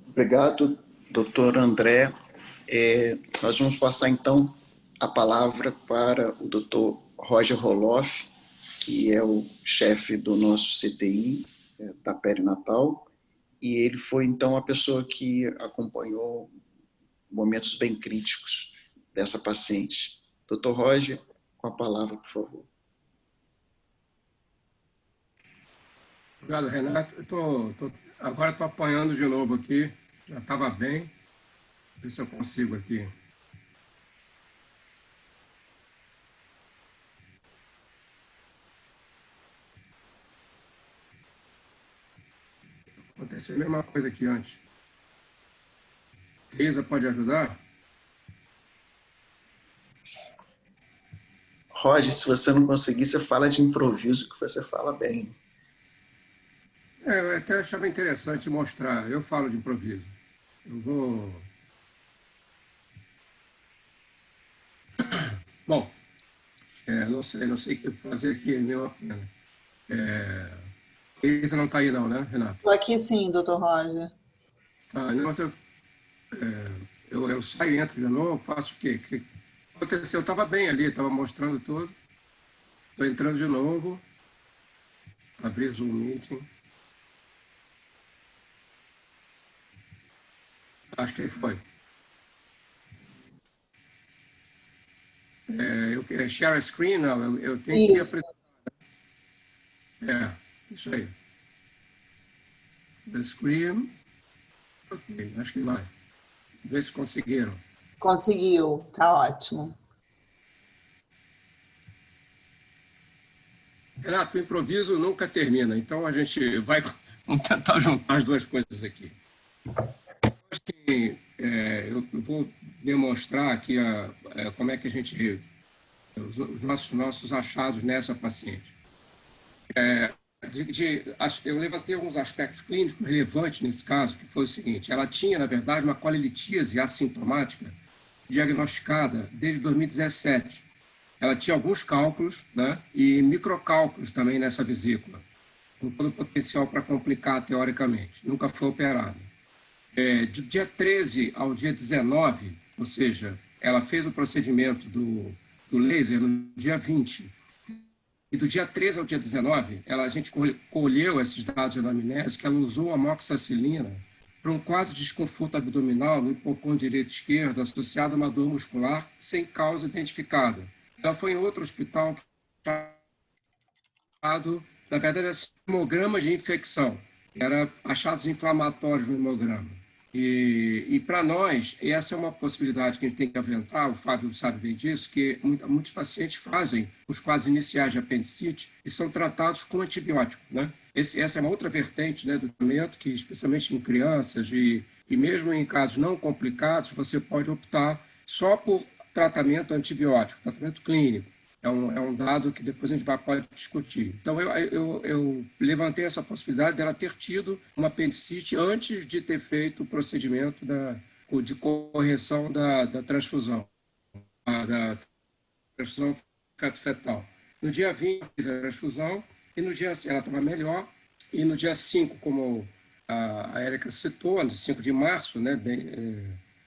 Obrigado, doutor André. Nós vamos passar, então, a palavra para o doutor Roger Roloff, que é o chefe do nosso CTI, da Perinatal, e ele foi, então, a pessoa que acompanhou momentos bem críticos dessa paciente. Doutor Roger, com a palavra, por favor. Obrigado, Renato. Agora estou apanhando de novo aqui. Já estava bem. Ver se eu consigo aqui. Aconteceu a mesma coisa que antes. Teresa pode ajudar? Roger, se você não conseguir, você fala de improviso, que você fala bem. Eu até achava interessante mostrar. Eu falo de improviso. Eu vou... Bom, não sei o que fazer aqui, nem uma pena. Teresa não está aí não, né, Renato? Estou aqui sim, doutor Roger. Tá, não, mas eu saio e entro de novo, faço o quê? O que aconteceu? Eu estava bem ali, estava mostrando tudo. Estou entrando de novo. Abrir Zoom Meeting. Acho que aí foi. Share a screen? Não, eu tenho que apresentar. Isso aí. The screen. Ok, acho que vai. Ver se conseguiram. Conseguiu, tá ótimo. Renato, o improviso nunca termina, então a gente vai vamos tentar juntar as duas coisas aqui. Acho que eu vou demonstrar aqui como é que a gente... os nossos achados nessa paciente. Eu levantei alguns aspectos clínicos relevantes nesse caso, que foi o seguinte: ela tinha, na verdade, uma colelitíase assintomática diagnosticada desde 2017. Ela tinha alguns cálculos, né, e microcálculos também nessa vesícula, com todo o potencial para complicar teoricamente. Nunca foi operada. Do dia 13 ao dia 19, ou seja, ela fez o procedimento do laser no dia 20, e do dia 13 ao dia 19, a gente colheu esses dados de anamnese, que ela usou amoxicilina para um quadro de desconforto abdominal no hipocôndrio direito e esquerdo associado a uma dor muscular sem causa identificada. Ela foi em outro hospital chamado, na verdade, hemograma de infecção. Era achados inflamatórios no hemograma. E para nós, essa é uma possibilidade que a gente tem que aventar, o Fábio sabe bem disso, que muitos pacientes fazem os quadros iniciais de apendicite e são tratados com antibiótico, né? Essa é uma outra vertente, né, do tratamento, que especialmente em crianças e mesmo em casos não complicados, você pode optar só por tratamento antibiótico, tratamento clínico. É um dado que depois a gente pode discutir. Então, eu levantei essa possibilidade dela ter tido uma apendicite antes de ter feito o procedimento de correção da transfusão, da transfusão fetal. No dia 20, fiz a transfusão, e no dia ela estava melhor, e no dia 5, como a Érica citou, no 5 de março, né,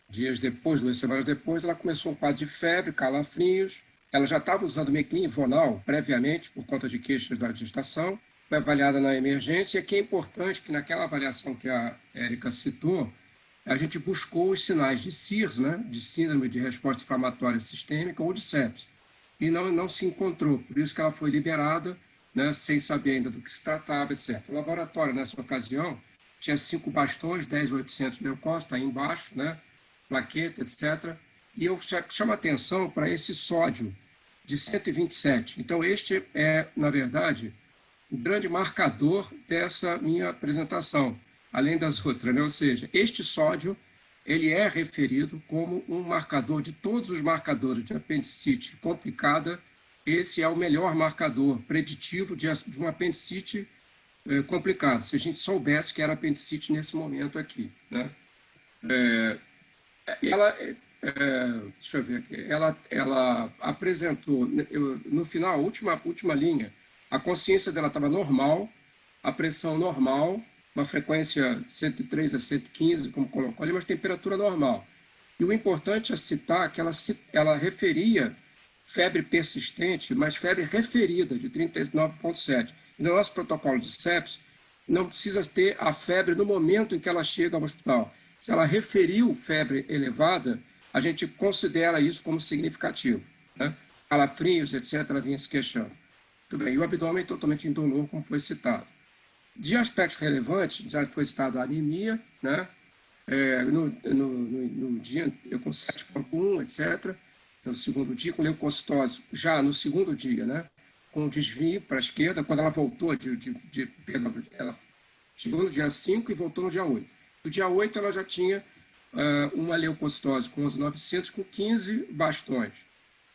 dias depois, 2 semanas depois, ela começou um quadro de febre, calafrios. Ela já estava usando meclin-vonal previamente, por conta de queixas da gestação, foi avaliada na emergência, e aqui é importante que naquela avaliação que a Érica citou, a gente buscou os sinais de SIRS, né, de síndrome de resposta inflamatória sistêmica, ou de sepsis, e não se encontrou, por isso que ela foi liberada, né, sem saber ainda do que se tratava, etc. O laboratório, nessa ocasião, tinha 5 bastões, 10.800 leucócitos, está aí embaixo, né, plaqueta, etc., e eu chamo a atenção para esse sódio de 127. Então, este é, na verdade, o grande marcador dessa minha apresentação, além das outras, né? Ou seja, este sódio ele é referido como um marcador de todos os marcadores de apendicite complicada. Esse é o melhor marcador preditivo de uma apendicite complicada, se a gente soubesse que era apendicite nesse momento aqui, né? Deixa eu ver aqui, ela apresentou, no final, última linha, a consciência dela estava normal, a pressão normal, uma frequência 103 a 115, como colocou ali, mas temperatura normal. E o importante é citar que ela referia febre persistente, mas febre referida, de 39,7. E no nosso protocolo de sepsis, não precisa ter a febre no momento em que ela chega ao hospital. Se ela referiu febre elevada, a gente considera isso como significativo, né? Calafrios, etc., ela vinha se queixando. Tudo bem. E o abdômen totalmente indolor, como foi citado. De aspectos relevantes, já foi citado a anemia, né? No dia, eu com 7,1, etc., no segundo dia, com leucocitose, já no segundo dia, né? Com desvio para a esquerda, quando ela voltou ela Chegou no dia 5 e voltou no dia 8. No dia 8, ela já tinha uma leucocitose com 11.900 com 15 bastões.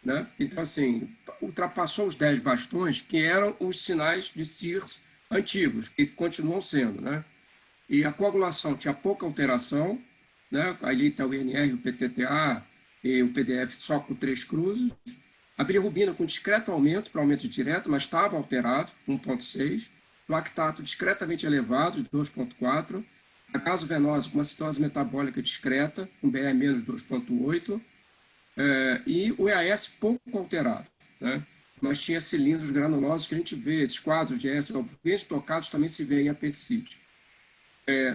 Né? Então, assim, ultrapassou os 10 bastões, que eram os sinais de CIRS antigos, que continuam sendo. Né? E a coagulação tinha pouca alteração, né? Ali está o INR, o PTTA e o PDF só com 3 cruzes. A bilirrubina com discreto aumento, para aumento direto, mas estava alterado, 1,6. Lactato discretamente elevado, 2,4. A gasovenosa com uma citose metabólica discreta, com BR menos 2,8. E o EAS pouco alterado, né? Mas tinha cilindros granulosos que a gente vê, esses quadros de EAS bem tocados também se vê em apendicite.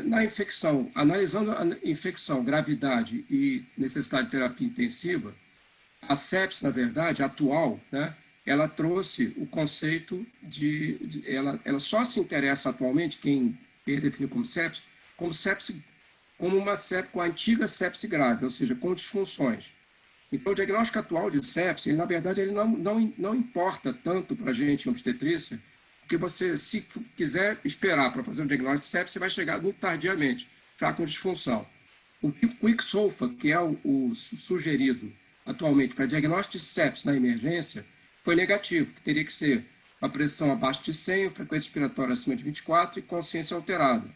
Na infecção, analisando a infecção, gravidade e necessidade de terapia intensiva, a sepsis, na verdade, atual, né, ela trouxe o conceito ela só se interessa atualmente, quem definiu como sepsis, com a antiga sepsis grave, ou seja, com disfunções. Então, o diagnóstico atual de sepsis, na verdade, ele não importa tanto para a gente em obstetrícia, porque você, se quiser esperar para fazer um diagnóstico de sepsis, você vai chegar muito tardiamente, já com disfunção. O Quick-SOFA, que é o sugerido atualmente para diagnóstico de sepsis na emergência, foi negativo, que teria que ser a pressão abaixo de 100, frequência respiratória acima de 24 e consciência alterada.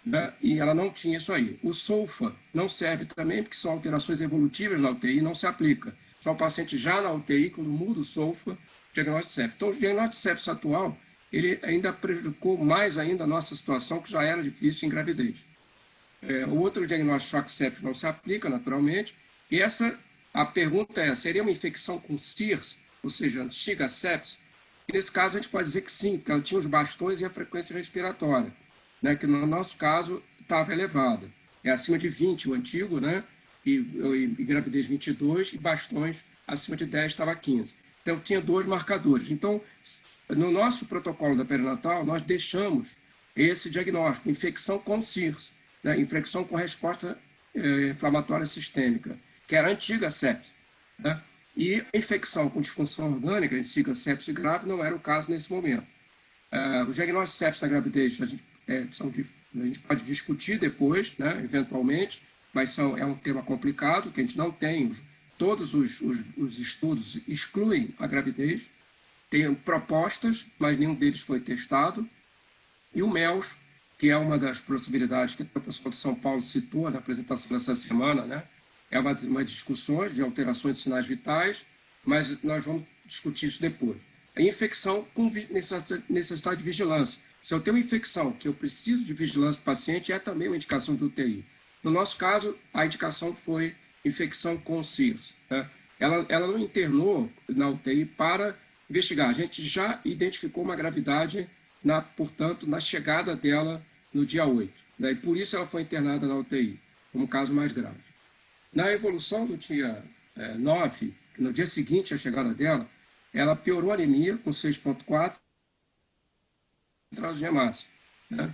Né? E ela não tinha isso aí. O SOFA não serve também, porque são alterações evolutivas na UTI, não se aplica. Só o paciente já na UTI, quando muda o SOFA, diagnóstico de sepsis. Então, o diagnóstico de sepsis atual, ele ainda prejudicou mais ainda a nossa situação, que já era difícil em gravidez. O outro diagnóstico de choque séptico não se aplica, naturalmente, e a pergunta é, seria uma infecção com CIRS, ou seja, antiga sepsis? E nesse caso, a gente pode dizer que sim, porque ela tinha os bastões e a frequência respiratória, né, que no nosso caso estava elevada. É acima de 20 o antigo, né, e gravidez 22, e bastões acima de 10 estava 15. Então, tinha 2 marcadores. Então, no nosso protocolo da perinatal, nós deixamos esse diagnóstico, infecção com CIRS, né, infecção com resposta inflamatória sistêmica, que era a antiga sepsis. Né? E a infecção com disfunção orgânica, antiga sepsis grave, não era o caso nesse momento. O diagnóstico de sepsis na gravidez, a gente pode discutir depois, né, eventualmente, mas é um tema complicado, que a gente não tem, todos os estudos excluem a gravidez, tem propostas, mas nenhum deles foi testado, e o MELS, que é uma das possibilidades que o professor de São Paulo citou na apresentação dessa semana, né? É uma discussão de alterações de sinais vitais, mas nós vamos discutir isso depois. A infecção com necessidade de vigilância. Se eu tenho uma infecção que eu preciso de vigilância do paciente, é também uma indicação do UTI. No nosso caso, a indicação foi infecção com CIRS. Né? Ela não internou na UTI para investigar. A gente já identificou uma gravidade, portanto, na chegada dela no dia 8. Né? E por isso ela foi internada na UTI, como caso mais grave. Na evolução do dia 9, no dia seguinte à chegada dela, ela piorou a anemia com 6,4 de hemácia. Né?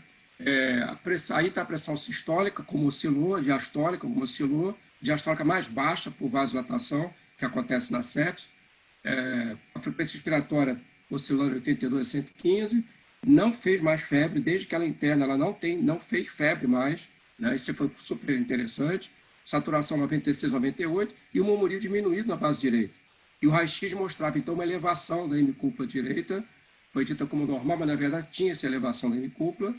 Aí está a pressão sistólica, como oscilou, diastólica, como oscilou, diastólica mais baixa por vasodilatação, que acontece na sepsis. A frequência respiratória oscilando de 82 a 115, não fez mais febre, desde que ela interna, ela não fez febre mais, né? Isso foi super interessante. Saturação 96, 98, e o murmurio diminuído na base direita. E o raio-x mostrava, então, uma elevação da hemicúpula direita, foi dita como normal, mas, na verdade, tinha essa elevação da hemicúpula,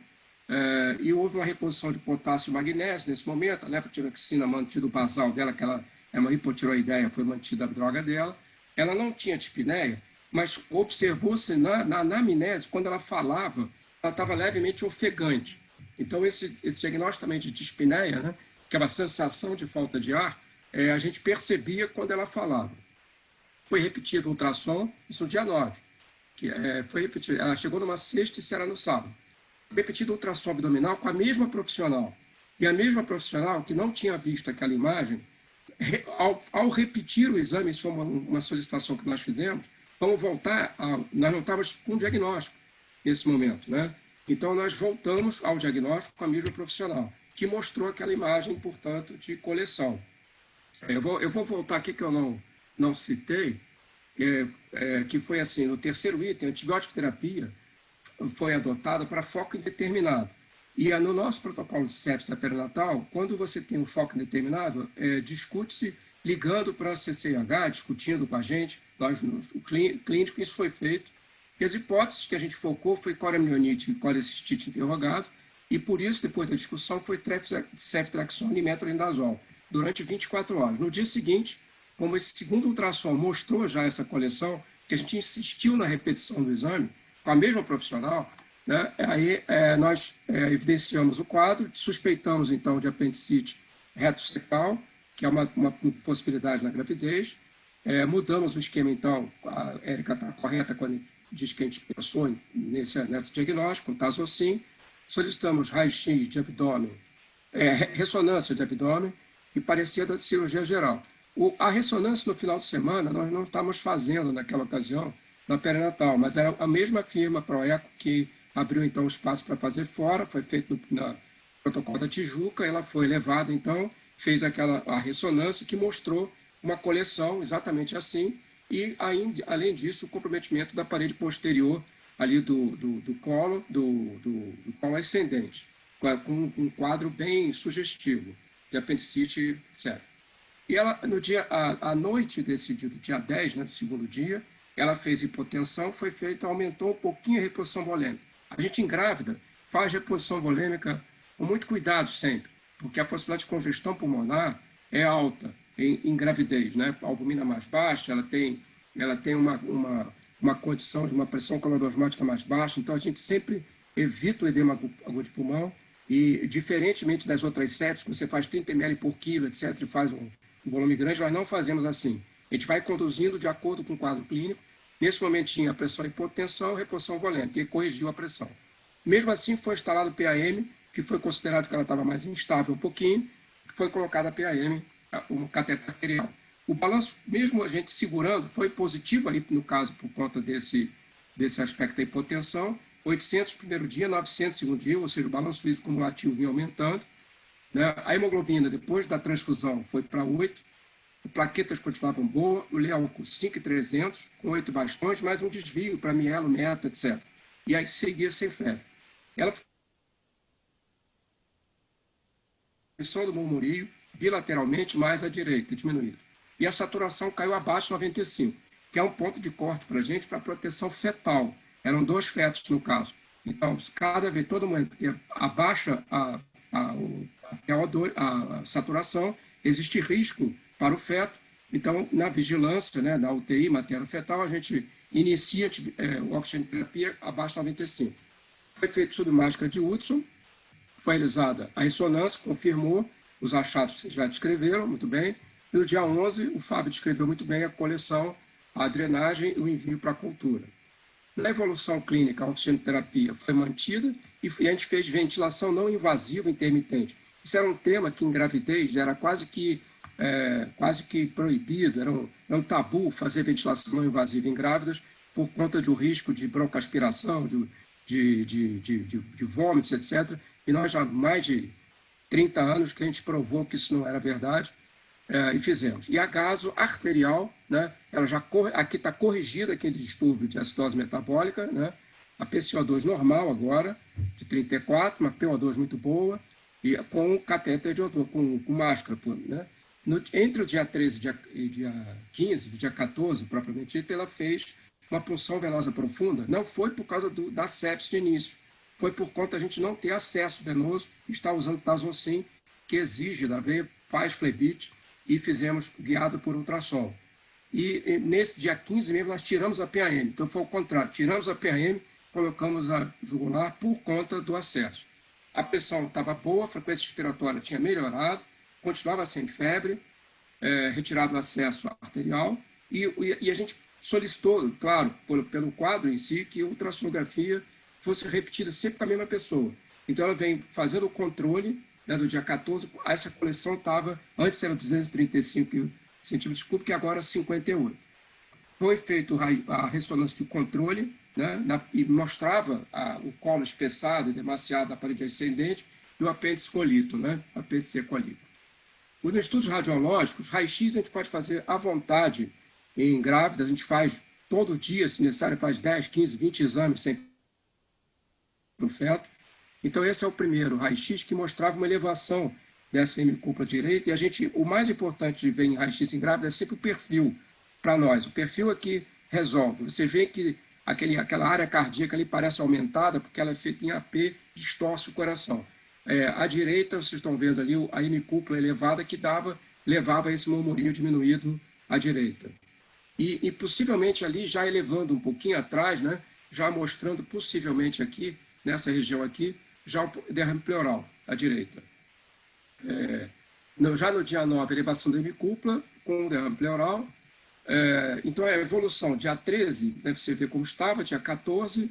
e houve uma reposição de potássio e magnésio nesse momento, a levotiroxina mantida o basal dela, que ela é uma hipotiroideia, foi mantida a droga dela. Ela não tinha dispneia, mas observou-se na anamnese, quando ela falava, ela estava levemente ofegante. Então, esse diagnóstico também de dispneia, né, que é uma sensação de falta de ar, a gente percebia quando ela falava. Foi repetido o ultrassom, isso no dia 9. Foi repetido, ela chegou numa sexta e será no sábado. Repetido o ultrassom abdominal com a mesma profissional. E a mesma profissional, que não tinha visto aquela imagem, ao repetir o exame, isso foi uma solicitação que nós fizemos, vamos voltar, nós não estávamos com diagnóstico nesse momento, né? Então, nós voltamos ao diagnóstico com a mesma profissional, que mostrou aquela imagem, portanto, de coleção. Eu vou voltar aqui que eu não citei, que foi assim, no terceiro item, a antibiótico terapia foi adotada para foco indeterminado. E no nosso protocolo de sepsia perinatal, quando você tem um foco determinado, discute-se ligando para a CCH, discutindo com a gente, nós, o clínico, isso foi feito. E as hipóteses que a gente focou foi coreamnionite e colecistite interrogado, e por isso, depois da discussão, foi ceftriaxone e metronidazol, durante 24 horas. No dia seguinte, como esse segundo ultrassom mostrou já essa coleção, que a gente insistiu na repetição do exame, com a mesma profissional, né, aí nós evidenciamos o quadro, suspeitamos, então, de apendicite retocecal, que é uma possibilidade na gravidez. Mudamos o esquema, então, a Érica está correta quando diz que a gente pensou nesse diagnóstico, com Tazocin. Solicitamos raio-x de abdômen, ressonância de abdômen, e parecia da cirurgia geral. A ressonância no final de semana nós não estávamos fazendo naquela ocasião na perinatal, mas era a mesma firma Proeco que abriu então o espaço para fazer fora, foi feito no protocolo da Tijuca, ela foi levada então, fez a ressonância que mostrou uma coleção exatamente assim, e além disso o comprometimento da parede posterior ali do colo ascendente, com um quadro bem sugestivo de apendicite, etc. E ela, no dia, à noite desse dia, do dia 10, né, do segundo dia, ela fez hipotensão, aumentou um pouquinho a reposição volêmica. A gente, em grávida, faz reposição volêmica com muito cuidado sempre, porque a possibilidade de congestão pulmonar é alta em gravidez, né? A albumina mais baixa, ela tem uma condição de uma pressão colonosmática mais baixa, então a gente sempre evita o edema agudo de pulmão, e diferentemente das outras sepsis, que você faz 30 ml por quilo, etc., e faz um volume grande, nós não fazemos assim. A gente vai conduzindo de acordo com o quadro clínico. Nesse momento tinha a pressão hipotensão, reposição volêmica, e corrigiu a pressão. Mesmo assim, foi instalado o PAM, que foi considerado que ela estava mais instável um pouquinho, foi colocada a PAM, um cateter arterial. O balanço, mesmo a gente segurando, foi positivo ali, no caso, por conta desse aspecto da hipotensão. 800 no primeiro dia, 900 no segundo dia, ou seja, o balanço físico cumulativo vinha aumentando. Né? A hemoglobina, depois da transfusão, foi para 8. As plaquetas continuavam boas, o leão com 5,300, com 8 bastões, mais um desvio para mielo, meta, etc. E aí seguia sem febre. Ela pressão do murmúrio, bilateralmente, mais à direita, diminuída. E a saturação caiu abaixo de 95, que é um ponto de corte para a gente, para proteção fetal. Eram 2 fetos no caso. Então, cada vez, todo momento que abaixa a saturação, existe risco para o feto. Então, na vigilância, né, na UTI materno-fetal, a gente inicia a oxigenoterapia abaixo de 95. Foi feito sob máscara de Hudson, foi realizada a ressonância, confirmou os achados que vocês já descreveram muito bem. E no dia 11, o Fábio descreveu muito bem a coleção, a drenagem e o envio para a cultura. Na evolução clínica, a oxigenoterapia foi mantida e a gente fez ventilação não invasiva intermitente. Isso era um tema que em gravidez era quase que proibido, era um tabu fazer ventilação não invasiva em grávidas por conta do risco de broncoaspiração, de vômitos, etc. E nós já há mais de 30 anos que a gente provou que isso não era verdade, e fizemos. E a gaso arterial, né, ela aqui está corrigida aquele distúrbio de acidose metabólica, né, a PCO2 normal agora, de 34, uma PO2 muito boa, e com catéter de odor, com máscara. Né. Entre o dia 13 e dia 15, dia 14, propriamente dito, ela fez uma punção venosa profunda. Não foi por causa da sepsis de início, foi por conta de a gente não ter acesso venoso, estar usando Tazocin, que exige da veia, faz flebite, e fizemos guiado por ultrassom. E nesse dia 15 mesmo, nós tiramos a PAM. Então, foi o contrário. Tiramos a PAM, colocamos a jugular por conta do acesso. A pressão estava boa, a frequência respiratória tinha melhorado, continuava sem febre, retirado o acesso arterial, e a gente solicitou, claro, pelo quadro em si, que a ultrassonografia fosse repetida sempre com a mesma pessoa. Então, ela vem fazendo o controle, né, do dia 14, essa coleção estava, antes era 235 centímetros cúbicos, que agora 58. Foi feito a ressonância de controle, né, e mostrava o colo espessado e demasiado da parede ascendente e o apêndice colito, né, apêndice colito. Nos estudos radiológicos, raio-x a gente pode fazer à vontade em grávidas, a gente faz todo dia, se necessário, faz 10, 15, 20 exames sem o feto. Então, esse é o primeiro raio-x que mostrava uma elevação dessa hemicúpula direita. E o mais importante de ver em raio-x em grávida é sempre o perfil para nós. O perfil é que resolve. Você vê que aquela área cardíaca ali parece aumentada porque ela é feita em AP, distorce o coração. À direita, vocês estão vendo ali a hemicúpula elevada que levava esse murmurinho diminuído à direita. E possivelmente ali, já elevando um pouquinho atrás, né, já mostrando possivelmente aqui, nessa região aqui, já o derrame pleural à direita. Já no dia 9, elevação da hemicúpula com o derrame pleural. Então, a evolução, dia 13, né, você vê como estava, dia 14,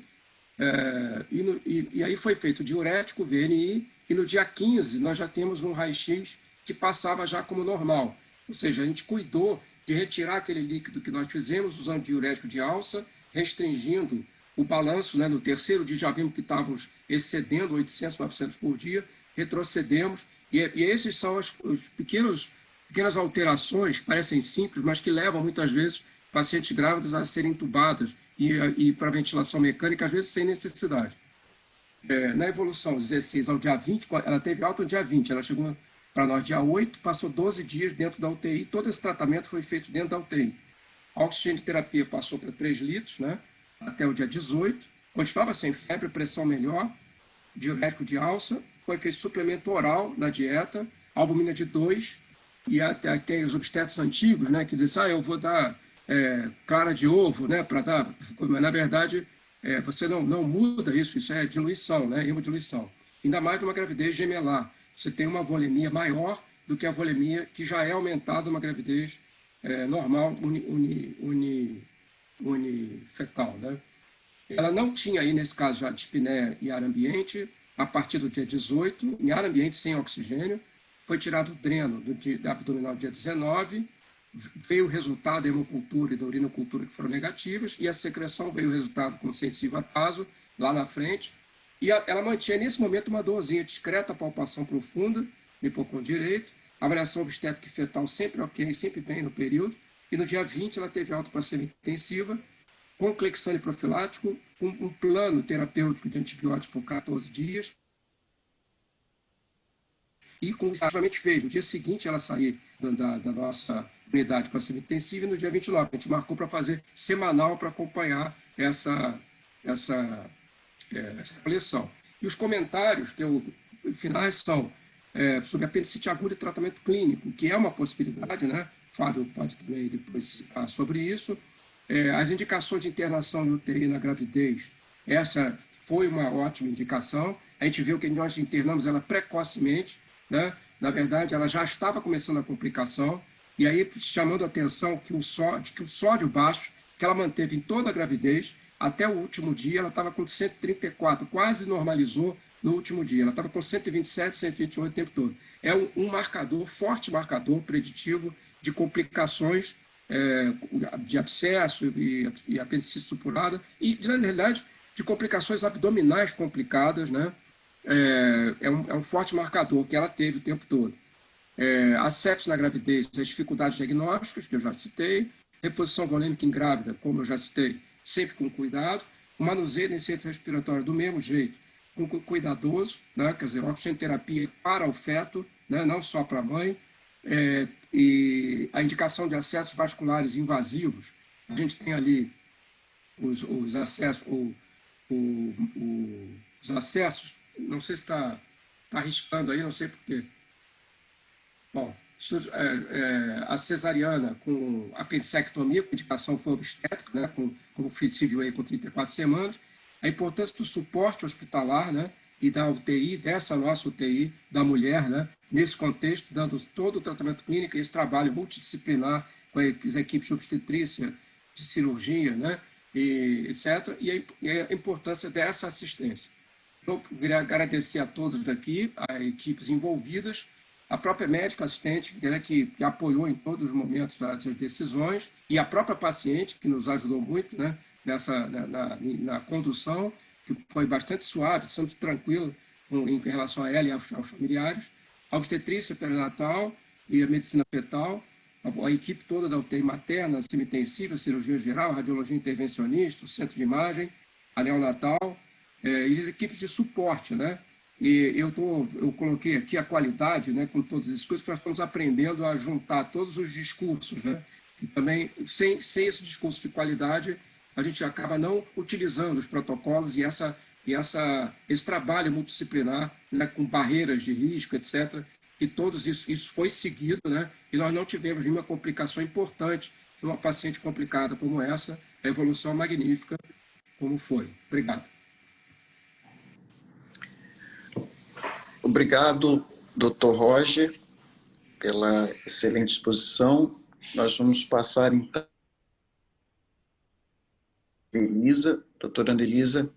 e aí foi feito o diurético, VNI, e no dia 15 nós já temos um raio-x que passava já como normal. Ou seja, a gente cuidou de retirar aquele líquido que nós fizemos usando diurético de alça, restringindo o balanço, né? No terceiro dia já vimos que estávamos excedendo 800, 900 por dia, retrocedemos, e esses são os pequenas alterações, parecem simples, mas que levam muitas vezes pacientes grávidas a serem intubadas e para ventilação mecânica, às vezes sem necessidade. Na evolução 16 ao dia 20, ela teve alta no dia 20, ela chegou para nós dia 8, passou 12 dias dentro da UTI, todo esse tratamento foi feito dentro da UTI. A oxigenoterapia passou para 3 litros, né, até o dia 18, continuava sem febre, pressão melhor, diurético de alça, foi feito suplemento oral na dieta, albumina de 2, e até os obstetras antigos, né, que dizem, eu vou dar clara de ovo, né, para dar, mas na verdade você não muda isso é diluição, né, hemodiluição. Ainda mais numa gravidez gemelar. Você tem uma volemia maior do que a volemia que já é aumentada numa gravidez normal, unifetal. Né? Ela não tinha aí, nesse caso, já dispneia e ar ambiente, a partir do dia 18, em ar ambiente sem oxigênio, foi tirado o dreno do abdominal dia 19, veio o resultado da hemocultura e da urinocultura que foram negativas, e a secreção veio o resultado com sensível a taso, lá na frente, e ela mantinha, nesse momento, uma dorzinha discreta, palpação profunda, no hipocôndrio direito, avaliação obstétrica e fetal sempre ok, sempre bem no período, e no dia 20 ela teve alta para semi-intensiva, com clexane profilático, um plano terapêutico de antibióticos por 14 dias, e com extremamente feio. No dia seguinte ela saiu da nossa unidade para semi-intensiva, e no dia 29 a gente marcou para fazer semanal para acompanhar essa coleção. E os comentários finais são sobre apendicite aguda e tratamento clínico, que é uma possibilidade, né? Fábio pode também depois citar sobre isso. As indicações de internação no UTI na gravidez, essa foi uma ótima indicação. A gente viu que nós internamos ela precocemente, né? Na verdade, ela já estava começando a complicação, e aí chamando a atenção que o sódio baixo, que ela manteve em toda a gravidez, até o último dia, ela estava com 134, quase normalizou no último dia. Ela estava com 127, 128 o tempo todo. É um marcador, forte marcador preditivo de complicações de abscesso e apendicite supurada, e, na realidade, de complicações abdominais complicadas, né? É um forte marcador que ela teve o tempo todo. A sepsis na gravidez, as dificuldades diagnósticas, que eu já citei, reposição volêmica em grávida, como eu já citei, sempre com cuidado, o manuseio da insuficiência respiratória do mesmo jeito, com cuidadoso, né? Quer dizer, oxigenoterapia para o feto, né? Não só para a mãe, e a indicação de acessos vasculares invasivos. A gente tem ali os acessos, os acessos, não sei se está arriscando aí, não sei porquê. Bom, a cesariana com apendicectomia, com indicação foi obstétrica, né, como civil aí com 34 semanas, a importância do suporte hospitalar, né, e da UTI, dessa nossa UTI, da mulher, né, nesse contexto, dando todo o tratamento clínico e esse trabalho multidisciplinar com as equipes de obstetrícia, de cirurgia, né, e etc., e a importância dessa assistência. Eu queria agradecer a todos daqui, as equipes envolvidas, a própria médica assistente, né, que apoiou em todos os momentos das decisões, e a própria paciente, que nos ajudou muito, né, na condução, que foi bastante suave, bastante tranquilo em relação a ela e aos familiares, a obstetrícia perinatal e a medicina fetal, a equipe toda da UTI materna, semi-intensiva, cirurgia geral, radiologia intervencionista, o centro de imagem, a neonatal, e as equipes de suporte, né? E eu coloquei aqui a qualidade, né, com todas as coisas, que nós estamos aprendendo a juntar todos os discursos, né? E também, sem esse discurso de qualidade, a gente acaba não utilizando os protocolos e esse trabalho multidisciplinar, né, com barreiras de risco, etc., que todos isso foi seguido, né, e nós não tivemos nenhuma complicação importante numa paciente complicada como essa, a evolução magnífica como foi. Obrigado. Obrigado, Dr. Roger, pela excelente exposição. Nós vamos passar, então, Elisa. Doutora Anelisa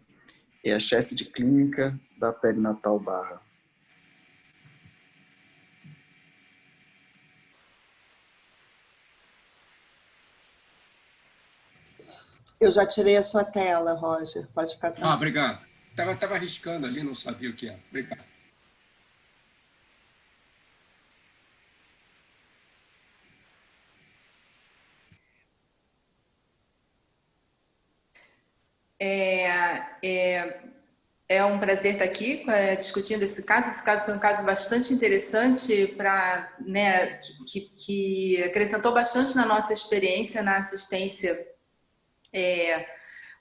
é a chefe de clínica da Perinatal Barra. Eu já tirei a sua tela, Roger. Pode ficar tranquilo. Obrigado. Estava arriscando ali, não sabia o que era. Obrigado. É um prazer estar aqui discutindo esse caso. Esse caso foi um caso bastante interessante, né, que acrescentou bastante na nossa experiência na assistência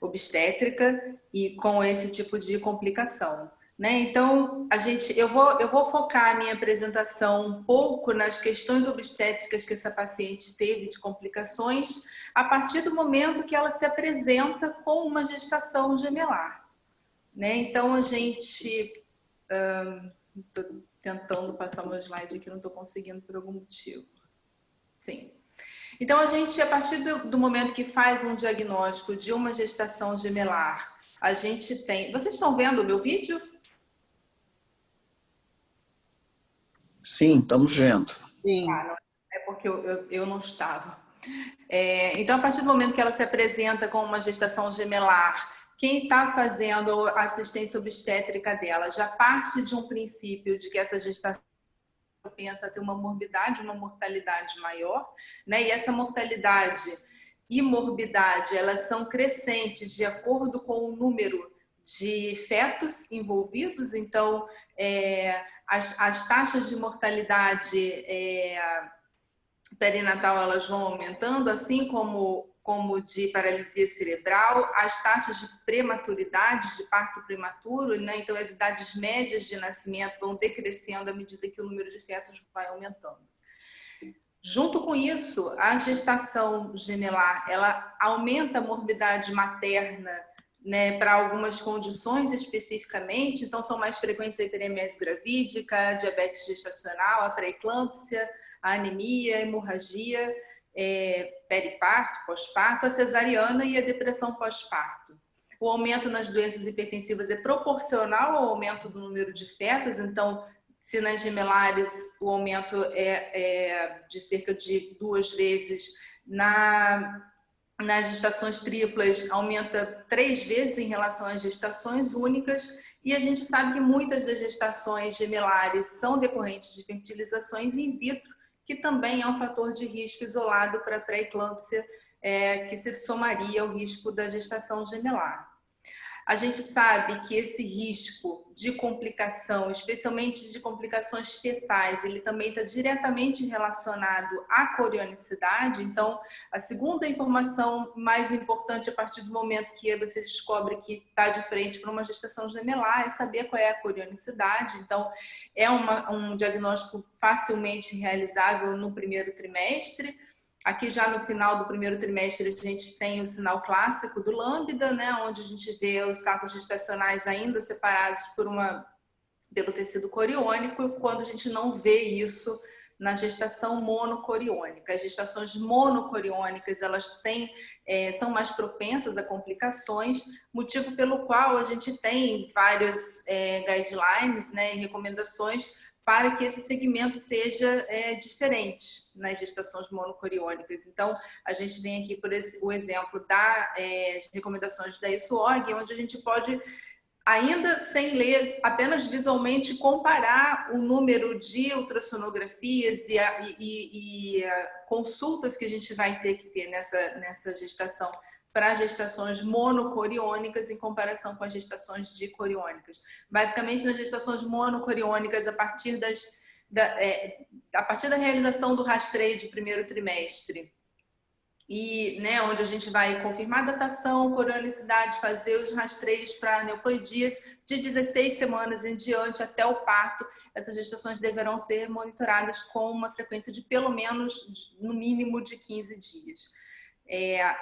obstétrica e com esse tipo de complicação, né? Então, eu vou focar a minha apresentação um pouco nas questões obstétricas que essa paciente teve de complicações a partir do momento que ela se apresenta com uma gestação gemelar, né? Então, estou tentando passar o meu slide aqui, não estou conseguindo por algum motivo. Sim. Então, a partir do momento que faz um diagnóstico de uma gestação gemelar, a gente tem... Vocês estão vendo o meu vídeo? Sim, estamos vendo. Sim. Não, é porque eu não estava. Então, a partir do momento que ela se apresenta com uma gestação gemelar, quem está fazendo a assistência obstétrica dela já parte de um princípio de que essa gestação pensa ter uma morbidade, uma mortalidade maior, né? E essa mortalidade e morbidade, elas são crescentes de acordo com o número de fetos envolvidos. Então, as taxas de mortalidade perinatal, elas vão aumentando, assim como de paralisia cerebral, as taxas de prematuridade, de parto prematuro, né? Então as idades médias de nascimento vão decrescendo à medida que o número de fetos vai aumentando. Junto com isso, a gestação gemelar, ela aumenta a morbidade materna, né, para algumas condições especificamente. Então são mais frequentes a hiperemese gravídica, a diabetes gestacional, a pré-eclâmpsia, a anemia, a hemorragia, periparto, pós-parto, a cesariana e a depressão pós-parto. O aumento nas doenças hipertensivas é proporcional ao aumento do número de fetos. Então, se nas gemelares o aumento é de cerca de 2 vezes, nas gestações triplas aumenta 3 vezes em relação às gestações únicas. E a gente sabe que muitas das gestações gemelares são decorrentes de fertilizações in vitro, que também é um fator de risco isolado para a pré-eclâmpsia, que se somaria ao risco da gestação gemelar. A gente sabe que esse risco de complicação, especialmente de complicações fetais, ele também está diretamente relacionado à corionicidade. Então, a segunda informação mais importante a partir do momento que você descobre que está de frente para uma gestação gemelar é saber qual é a corionicidade. Então, é um diagnóstico facilmente realizável no primeiro trimestre. Aqui já no final do primeiro trimestre a gente tem o sinal clássico do lambda, né, onde a gente vê os sacos gestacionais ainda separados pelo tecido coriônico, quando a gente não vê isso na gestação monocoriônica. As gestações monocoriônicas, elas são mais propensas a complicações, motivo pelo qual a gente tem vários guidelines, né, e recomendações para que esse segmento seja diferente nas gestações monocoriônicas. Então, a gente tem aqui, por o exemplo, das recomendações da ISORG, onde a gente pode, ainda sem ler, apenas visualmente comparar o número de ultrassonografias e consultas que a gente vai ter que ter nessa gestação para gestações monocoriônicas em comparação com as gestações dicoriônicas. Basicamente, nas gestações monocoriônicas, a partir da realização do rastreio de primeiro trimestre, e onde a gente vai confirmar a datação, corionicidade, fazer os rastreios para aneuploidias de 16 semanas em diante até o parto, essas gestações deverão ser monitoradas com uma frequência de pelo menos, no mínimo, de 15 dias.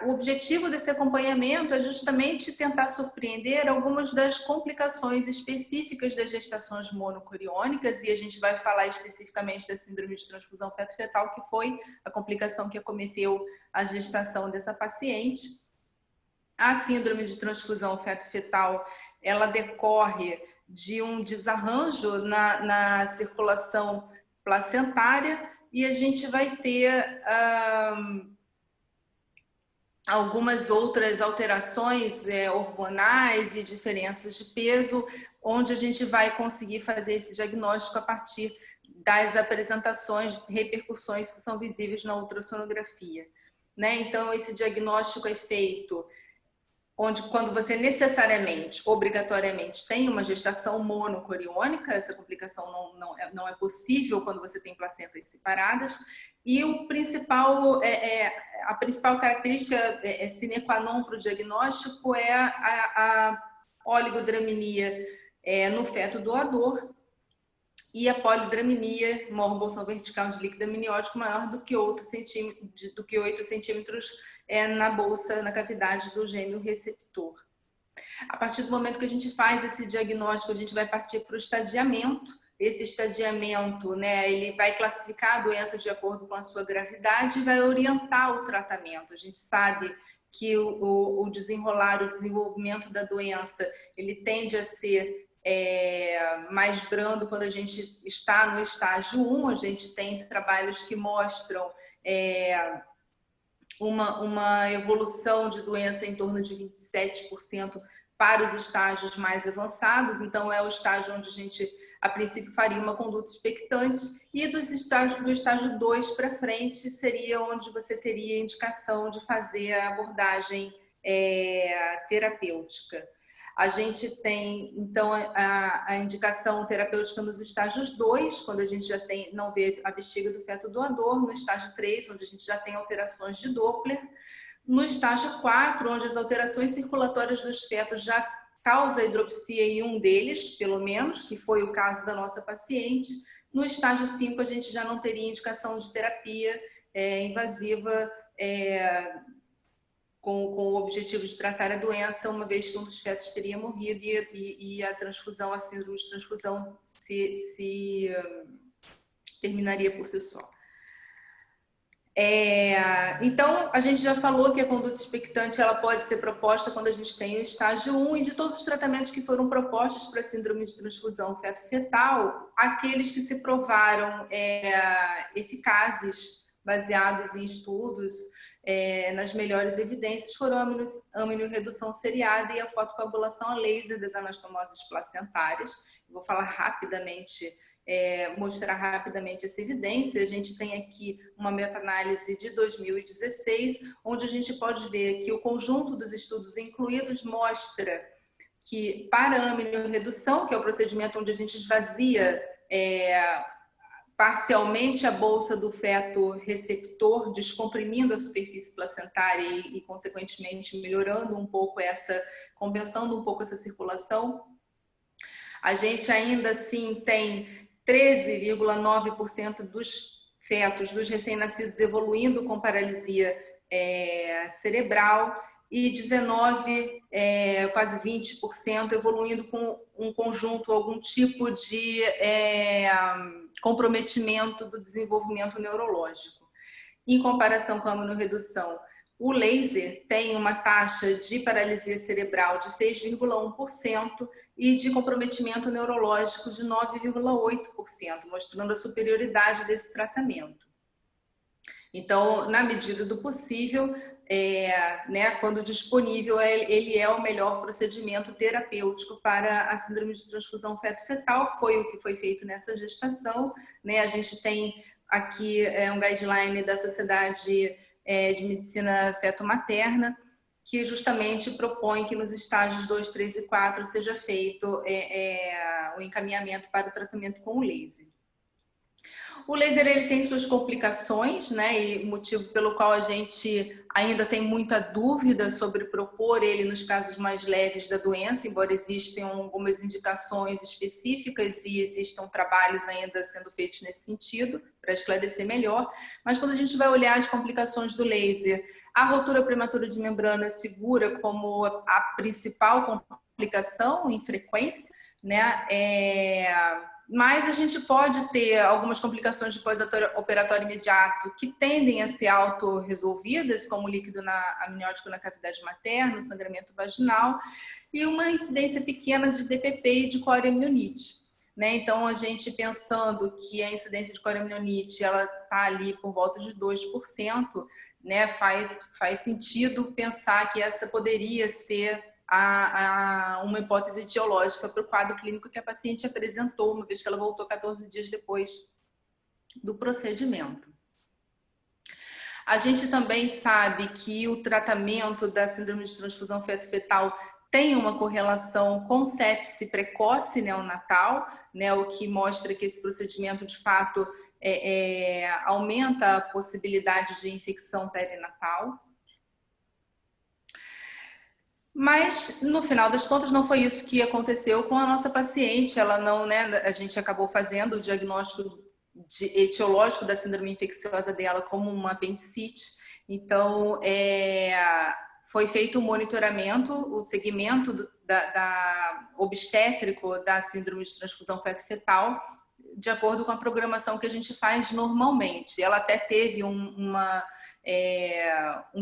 O objetivo desse acompanhamento é justamente tentar surpreender algumas das complicações específicas das gestações monocoriônicas, e a gente vai falar especificamente da síndrome de transfusão feto-fetal, que foi a complicação que acometeu a gestação dessa paciente. A síndrome de transfusão feto-fetal, ela decorre de um desarranjo na circulação placentária, e a gente vai ter algumas outras alterações hormonais e diferenças de peso, onde a gente vai conseguir fazer esse diagnóstico a partir das apresentações, repercussões que são visíveis na ultrassonografia. Então, esse diagnóstico é feito quando você necessariamente, obrigatoriamente, tem uma gestação monocoriônica, essa complicação não é possível quando você tem placentas separadas, e a principal característica sine qua non para o diagnóstico é a oligodraminia no feto doador e a polidraminia, uma remoção vertical de líquido amniótico maior do que 8 centímetros na bolsa, na cavidade do gêmeo receptor. A partir do momento que a gente faz esse diagnóstico, a gente vai partir para o estadiamento. Esse estadiamento, ele vai classificar a doença de acordo com a sua gravidade e vai orientar o tratamento. A gente sabe que o desenvolvimento da doença, ele tende a ser mais brando quando a gente está no estágio 1. A gente tem trabalhos que mostram uma evolução de doença em torno de 27% para os estágios mais avançados. Então, é o estágio onde a gente, a princípio, faria uma conduta expectante, e do estágio 2 para frente seria onde você teria indicação de fazer a abordagem terapêutica. A gente tem, então, a indicação terapêutica nos estágios 2, quando a gente já não vê a bexiga do feto doador, no estágio 3, onde a gente já tem alterações de Doppler, no estágio 4, onde as alterações circulatórias dos fetos já causam hidropsia em um deles, pelo menos, que foi o caso da nossa paciente. No estágio 5, a gente já não teria indicação de terapia invasiva com o objetivo de tratar a doença, uma vez que um dos fetos teria morrido e a transfusão, a síndrome de transfusão se terminaria por si só. Então, a gente já falou que a conduta expectante ela pode ser proposta quando a gente tem o estágio 1, e de todos os tratamentos que foram propostos para a síndrome de transfusão feto-fetal, aqueles que se provaram eficazes, baseados em estudos, nas melhores evidências, foram a amniorredução seriada e a fotocoagulação a laser das anastomoses placentárias. Vou falar rapidamente, mostrar rapidamente essa evidência. A gente tem aqui uma meta-análise de 2016, onde a gente pode ver que o conjunto dos estudos incluídos mostra que para a amniorredução, que é o procedimento onde a gente esvazia parcialmente a bolsa do feto receptor, descomprimindo a superfície placentária e consequentemente, melhorando um pouco compensando um pouco essa circulação, a gente ainda assim tem 13,9% dos fetos, dos recém-nascidos, evoluindo com paralisia cerebral, e 19, quase 20%, evoluindo com um conjunto, algum tipo de comprometimento do desenvolvimento neurológico. Em comparação com a amniorredução, o laser tem uma taxa de paralisia cerebral de 6,1% e de comprometimento neurológico de 9,8%, mostrando a superioridade desse tratamento. Então, na medida do possível, quando disponível, ele é o melhor procedimento terapêutico para a síndrome de transfusão feto-fetal. Foi o que foi feito nessa gestação. A gente tem aqui um guideline da Sociedade de Medicina Feto-Materna, que justamente propõe que nos estágios 2, 3 e 4 seja feito o encaminhamento para o tratamento com o laser. O laser ele tem suas complicações, né? E motivo pelo qual a gente ainda tem muita dúvida sobre propor ele nos casos mais leves da doença, embora existam algumas indicações específicas e existam trabalhos ainda sendo feitos nesse sentido, para esclarecer melhor. Mas quando a gente vai olhar as complicações do laser, a ruptura prematura de membrana figura como a principal complicação em frequência, né? Mas a gente pode ter algumas complicações de pós-operatório imediato que tendem a ser autorresolvidas, como líquido amniótico na cavidade materna, sangramento vaginal, e uma incidência pequena de DPP e de coriamnionite. Né? Então, a gente pensando que a incidência de coriamnionite ela está ali por volta de 2%, né? Faz sentido pensar que essa poderia ser uma hipótese etiológica para o quadro clínico que a paciente apresentou, uma vez que ela voltou 14 dias depois do procedimento. A gente também sabe que o tratamento da síndrome de transfusão feto-fetal tem uma correlação com sepse precoce neonatal, né, o que mostra que esse procedimento, de fato, aumenta a possibilidade de infecção perinatal. Mas, no final das contas, não foi isso que aconteceu com a nossa paciente. Ela não, né, a gente acabou fazendo o diagnóstico etiológico da síndrome infecciosa dela como uma apendicite. Então, foi feito o monitoramento, o segmento da obstétrico da síndrome de transfusão feto-fetal, de acordo com a programação que a gente faz normalmente. Ela até teve um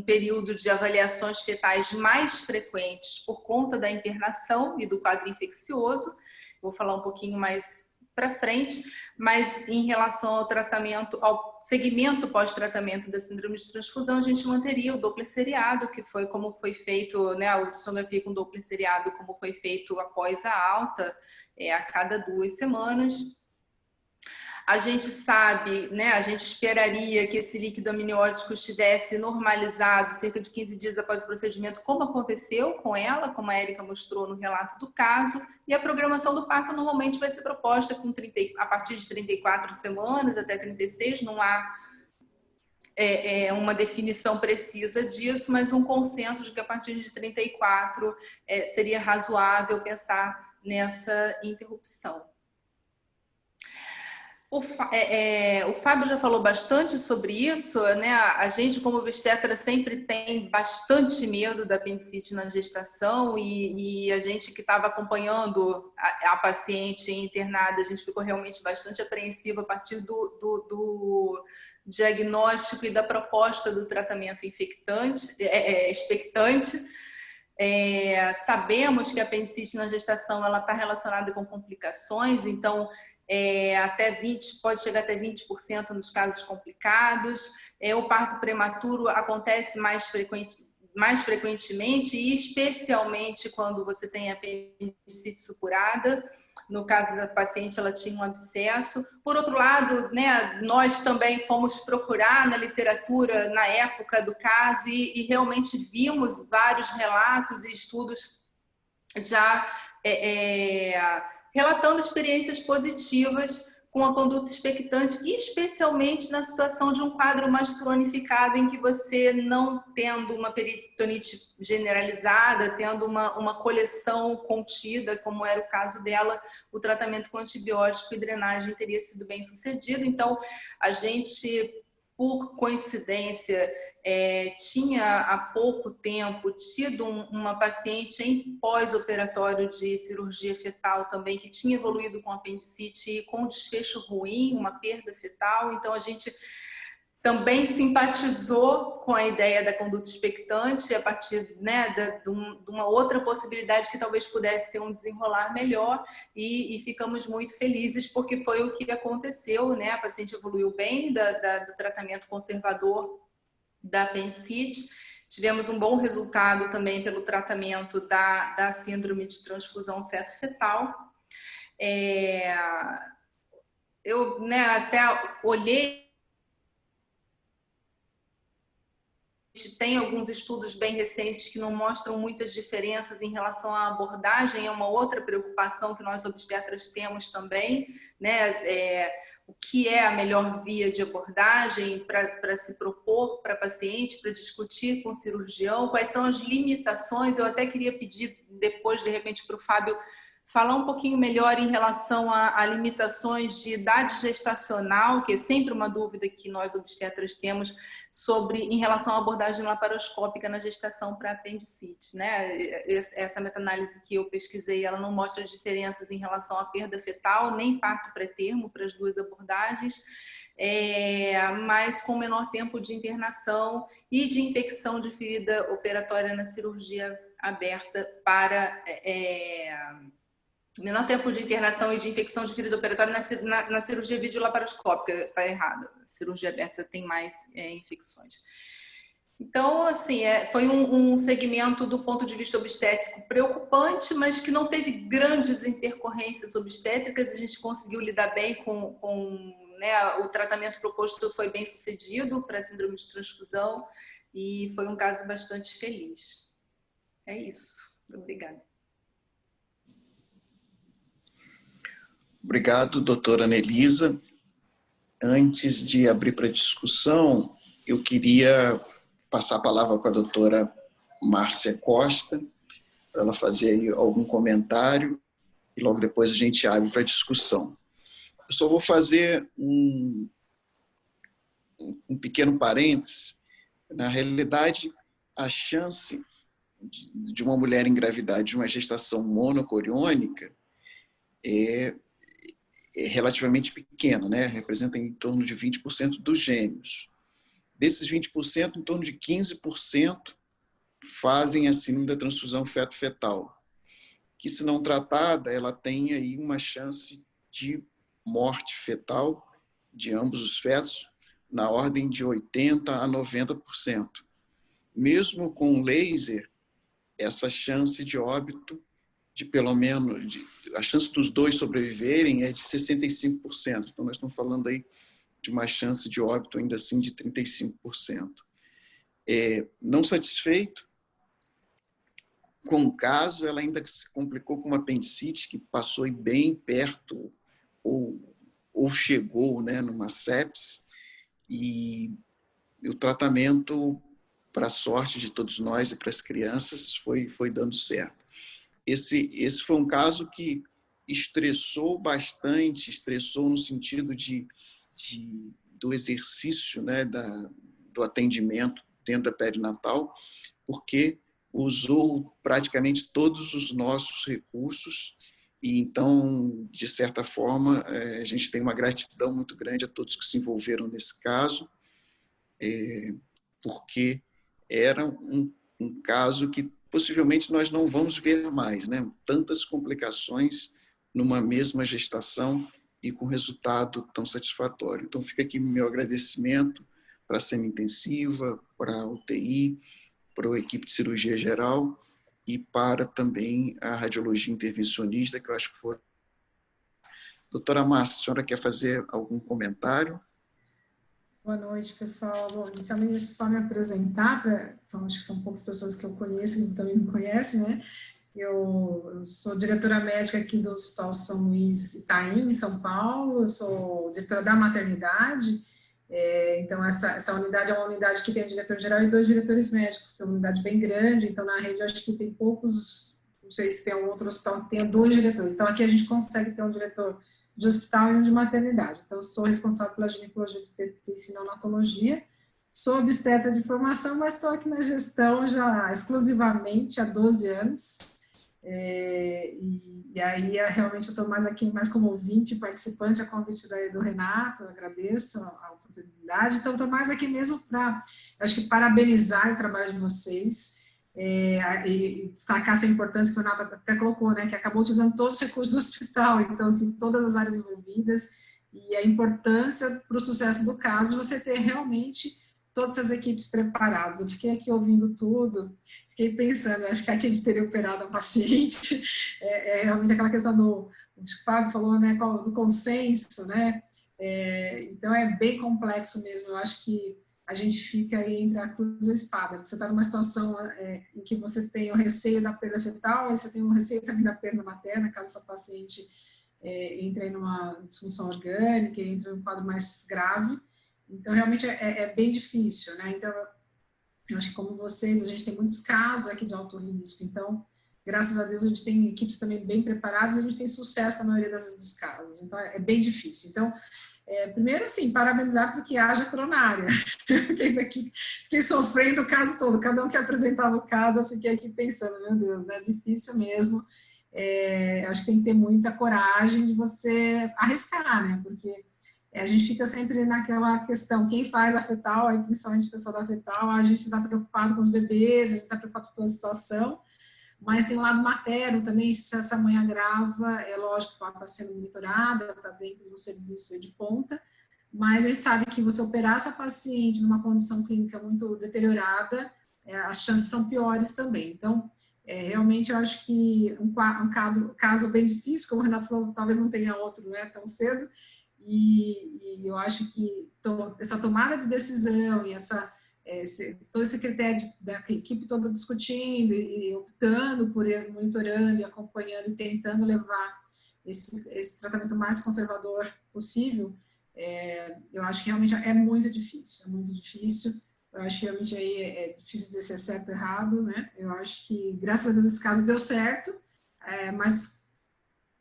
período de avaliações fetais mais frequentes por conta da internação e do quadro infeccioso. Vou falar um pouquinho mais para frente, mas em relação ao tratamento, ao segmento pós-tratamento da síndrome de transfusão, a gente manteria o Doppler seriado, que foi como foi feito, né, a ultrassonografia com Doppler seriado, como foi feito após a alta, a cada 2 semanas. A gente sabe, né, a gente esperaria que esse líquido amniótico estivesse normalizado cerca de 15 dias após o procedimento, como aconteceu com ela, como a Érica mostrou no relato do caso, e a programação do parto normalmente vai ser proposta a partir de 34 semanas até 36, não há uma definição precisa disso, mas um consenso de que a partir de 34 seria razoável pensar nessa interrupção. O Fábio já falou bastante sobre isso, né? A gente, como obstetra, sempre tem bastante medo da apendicite na gestação e a gente que estava acompanhando a paciente internada, a gente ficou realmente bastante apreensiva a partir do diagnóstico e da proposta do tratamento expectante. Sabemos que a apendicite na gestação ela está relacionada com complicações, então pode chegar até 20% nos casos complicados. O parto prematuro acontece mais frequentemente e especialmente quando você tem apendicite supurada. No caso da paciente, ela tinha um abscesso. Por outro lado, né, nós também fomos procurar na literatura na época do caso e realmente vimos vários relatos e estudos já relatando experiências positivas com a conduta expectante, especialmente na situação de um quadro mais cronificado, em que você não tendo uma peritonite generalizada, tendo uma coleção contida, como era o caso dela, o tratamento com antibiótico e drenagem teria sido bem sucedido. Então, a gente, por coincidência, tinha há pouco tempo tido uma paciente em pós-operatório de cirurgia fetal também, que tinha evoluído com apendicite e com desfecho ruim, uma perda fetal. Então, a gente também simpatizou com a ideia da conduta expectante a partir, né, de uma outra possibilidade que talvez pudesse ter um desenrolar melhor e ficamos muito felizes porque foi o que aconteceu, né? A paciente evoluiu bem do tratamento conservador da apendicite. Tivemos um bom resultado também pelo tratamento da síndrome de transfusão feto-fetal. Eu, né, até olhei tem alguns estudos bem recentes que não mostram muitas diferenças em relação à abordagem, é uma outra preocupação que nós obstetras temos também, né? O que é a melhor via de abordagem para se propor para paciente, para discutir com o cirurgião, quais são as limitações. Eu até queria pedir depois, de repente, para o Fábio falar um pouquinho melhor em relação a limitações de idade gestacional, que é sempre uma dúvida que nós obstetras temos em relação à abordagem laparoscópica na gestação para apendicite, né? Essa meta-análise que eu pesquisei, ela não mostra diferenças em relação à perda fetal, nem parto pré-termo para as duas abordagens, mas com menor tempo de internação e de infecção de ferida operatória na cirurgia aberta menor tempo de internação e de infecção de ferida operatória na cirurgia videolaparoscópica. Está errado. A cirurgia aberta tem mais infecções. Então, assim, foi um segmento do ponto de vista obstétrico preocupante, mas que não teve grandes intercorrências obstétricas. A gente conseguiu lidar bem né, o tratamento proposto foi bem sucedido para a síndrome de transfusão e foi um caso bastante feliz. É isso. Obrigada. Obrigado, doutora Anelisa. Antes de abrir para discussão, eu queria passar a palavra para a doutora Márcia Costa, para ela fazer aí algum comentário, e logo depois a gente abre para discussão. Eu só vou fazer um pequeno parênteses. Na realidade, a chance de uma mulher engravidar de uma gestação monocoriônica é relativamente pequena, né? Representa em torno de 20% dos gêmeos. Desses 20%, em torno de 15% fazem a síndrome da transfusão feto-fetal, que, se não tratada, ela tem aí uma chance de morte fetal de ambos os fetos na ordem de 80% a 90%. Mesmo com laser, essa chance de óbito de pelo menos, a chance dos dois sobreviverem é de 65%. Então, nós estamos falando aí de uma chance de óbito ainda assim de 35%. Não satisfeito com o caso, ela ainda se complicou com uma apendicite que passou aí bem perto ou chegou, né, numa sepse, e o tratamento, para a sorte de todos nós e para as crianças, foi dando certo. Esse foi um caso que estressou bastante, estressou no sentido do exercício, né, do atendimento dentro da perinatal, porque usou praticamente todos os nossos recursos e, então, de certa forma, a gente tem uma gratidão muito grande a todos que se envolveram nesse caso, porque era um caso que possivelmente nós não vamos ver mais, né? Tantas complicações numa mesma gestação e com resultado tão satisfatório. Então, fica aqui meu agradecimento para a semi-intensiva, para a UTI, para a equipe de cirurgia geral e para também a radiologia intervencionista, que eu acho que foi. Doutora Márcia, a senhora quer fazer algum comentário? Boa noite, pessoal. Bom, inicialmente, deixa eu só me apresentar, acho que são poucas pessoas que eu conheço, que também me conhecem, né? Eu sou diretora médica aqui do Hospital São Luís Itaim, em São Paulo, eu sou diretora da maternidade, então essa unidade é uma unidade que tem um diretor-geral e 2 diretores médicos, que é uma unidade bem grande, então na rede eu acho que tem poucos, não sei se tem um outro hospital que tenha 2 diretores, então aqui a gente consegue ter um diretor de hospital e um de maternidade. Então, eu sou responsável pela ginecologia, obstetrícia e neonatologia, sou obstetra de formação, mas estou aqui na gestão já exclusivamente há 12 anos. E aí, realmente, eu estou mais aqui, mais como ouvinte, participante, a convite do Renato, eu agradeço a oportunidade. Então, estou mais aqui mesmo para, acho que, parabenizar o trabalho de vocês, e destacar essa importância que o Renato até colocou, né, que acabou utilizando todos os recursos do hospital, então, assim, todas as áreas envolvidas, e a importância para o sucesso do caso, você ter realmente todas as equipes preparadas. Eu fiquei aqui ouvindo tudo, fiquei pensando, acho que aqui a gente teria operado a paciente, realmente aquela questão acho que o Fábio falou, né, do consenso, né, então é bem complexo mesmo, eu acho que a gente fica aí entre a cruz e a espada. Você está numa situação em que você tem o receio da perda fetal, e você tem o receio também da perda materna, caso essa paciente entre em numa disfunção orgânica, entre num quadro mais grave. Então, realmente é bem difícil, né? Então, eu acho que como vocês, a gente tem muitos casos aqui de alto risco. Então, graças a Deus, a gente tem equipes também bem preparadas e a gente tem sucesso na maioria dos casos. Então, é bem difícil. Então, primeiro, assim, parabenizar porque haja coronária. Fiquei sofrendo o caso todo. Cada um que apresentava o caso, eu fiquei aqui pensando, meu Deus, é difícil mesmo. Acho que tem que ter muita coragem de você arriscar, né? Porque a gente fica sempre naquela questão, quem faz a fetal, aí principalmente o pessoal da fetal, a gente está preocupado com os bebês, a gente está preocupado com toda a situação, mas tem um lado materno também, se essa mãe agrava, é lógico que ela está sendo monitorada, ela está dentro do serviço de ponta, mas a gente sabe que você operar essa paciente numa condição clínica muito deteriorada, as chances são piores também. Então, realmente eu acho que um caso bem difícil, como o Renato falou, talvez não tenha outro, né, tão cedo, e eu acho que essa tomada de decisão e todo esse critério da equipe toda discutindo e optando por ir monitorando e acompanhando e tentando levar esse tratamento mais conservador possível, eu acho que realmente é muito difícil, eu acho que realmente aí é difícil dizer se é certo ou errado, né? Eu acho que, graças a Deus, esse caso deu certo, mas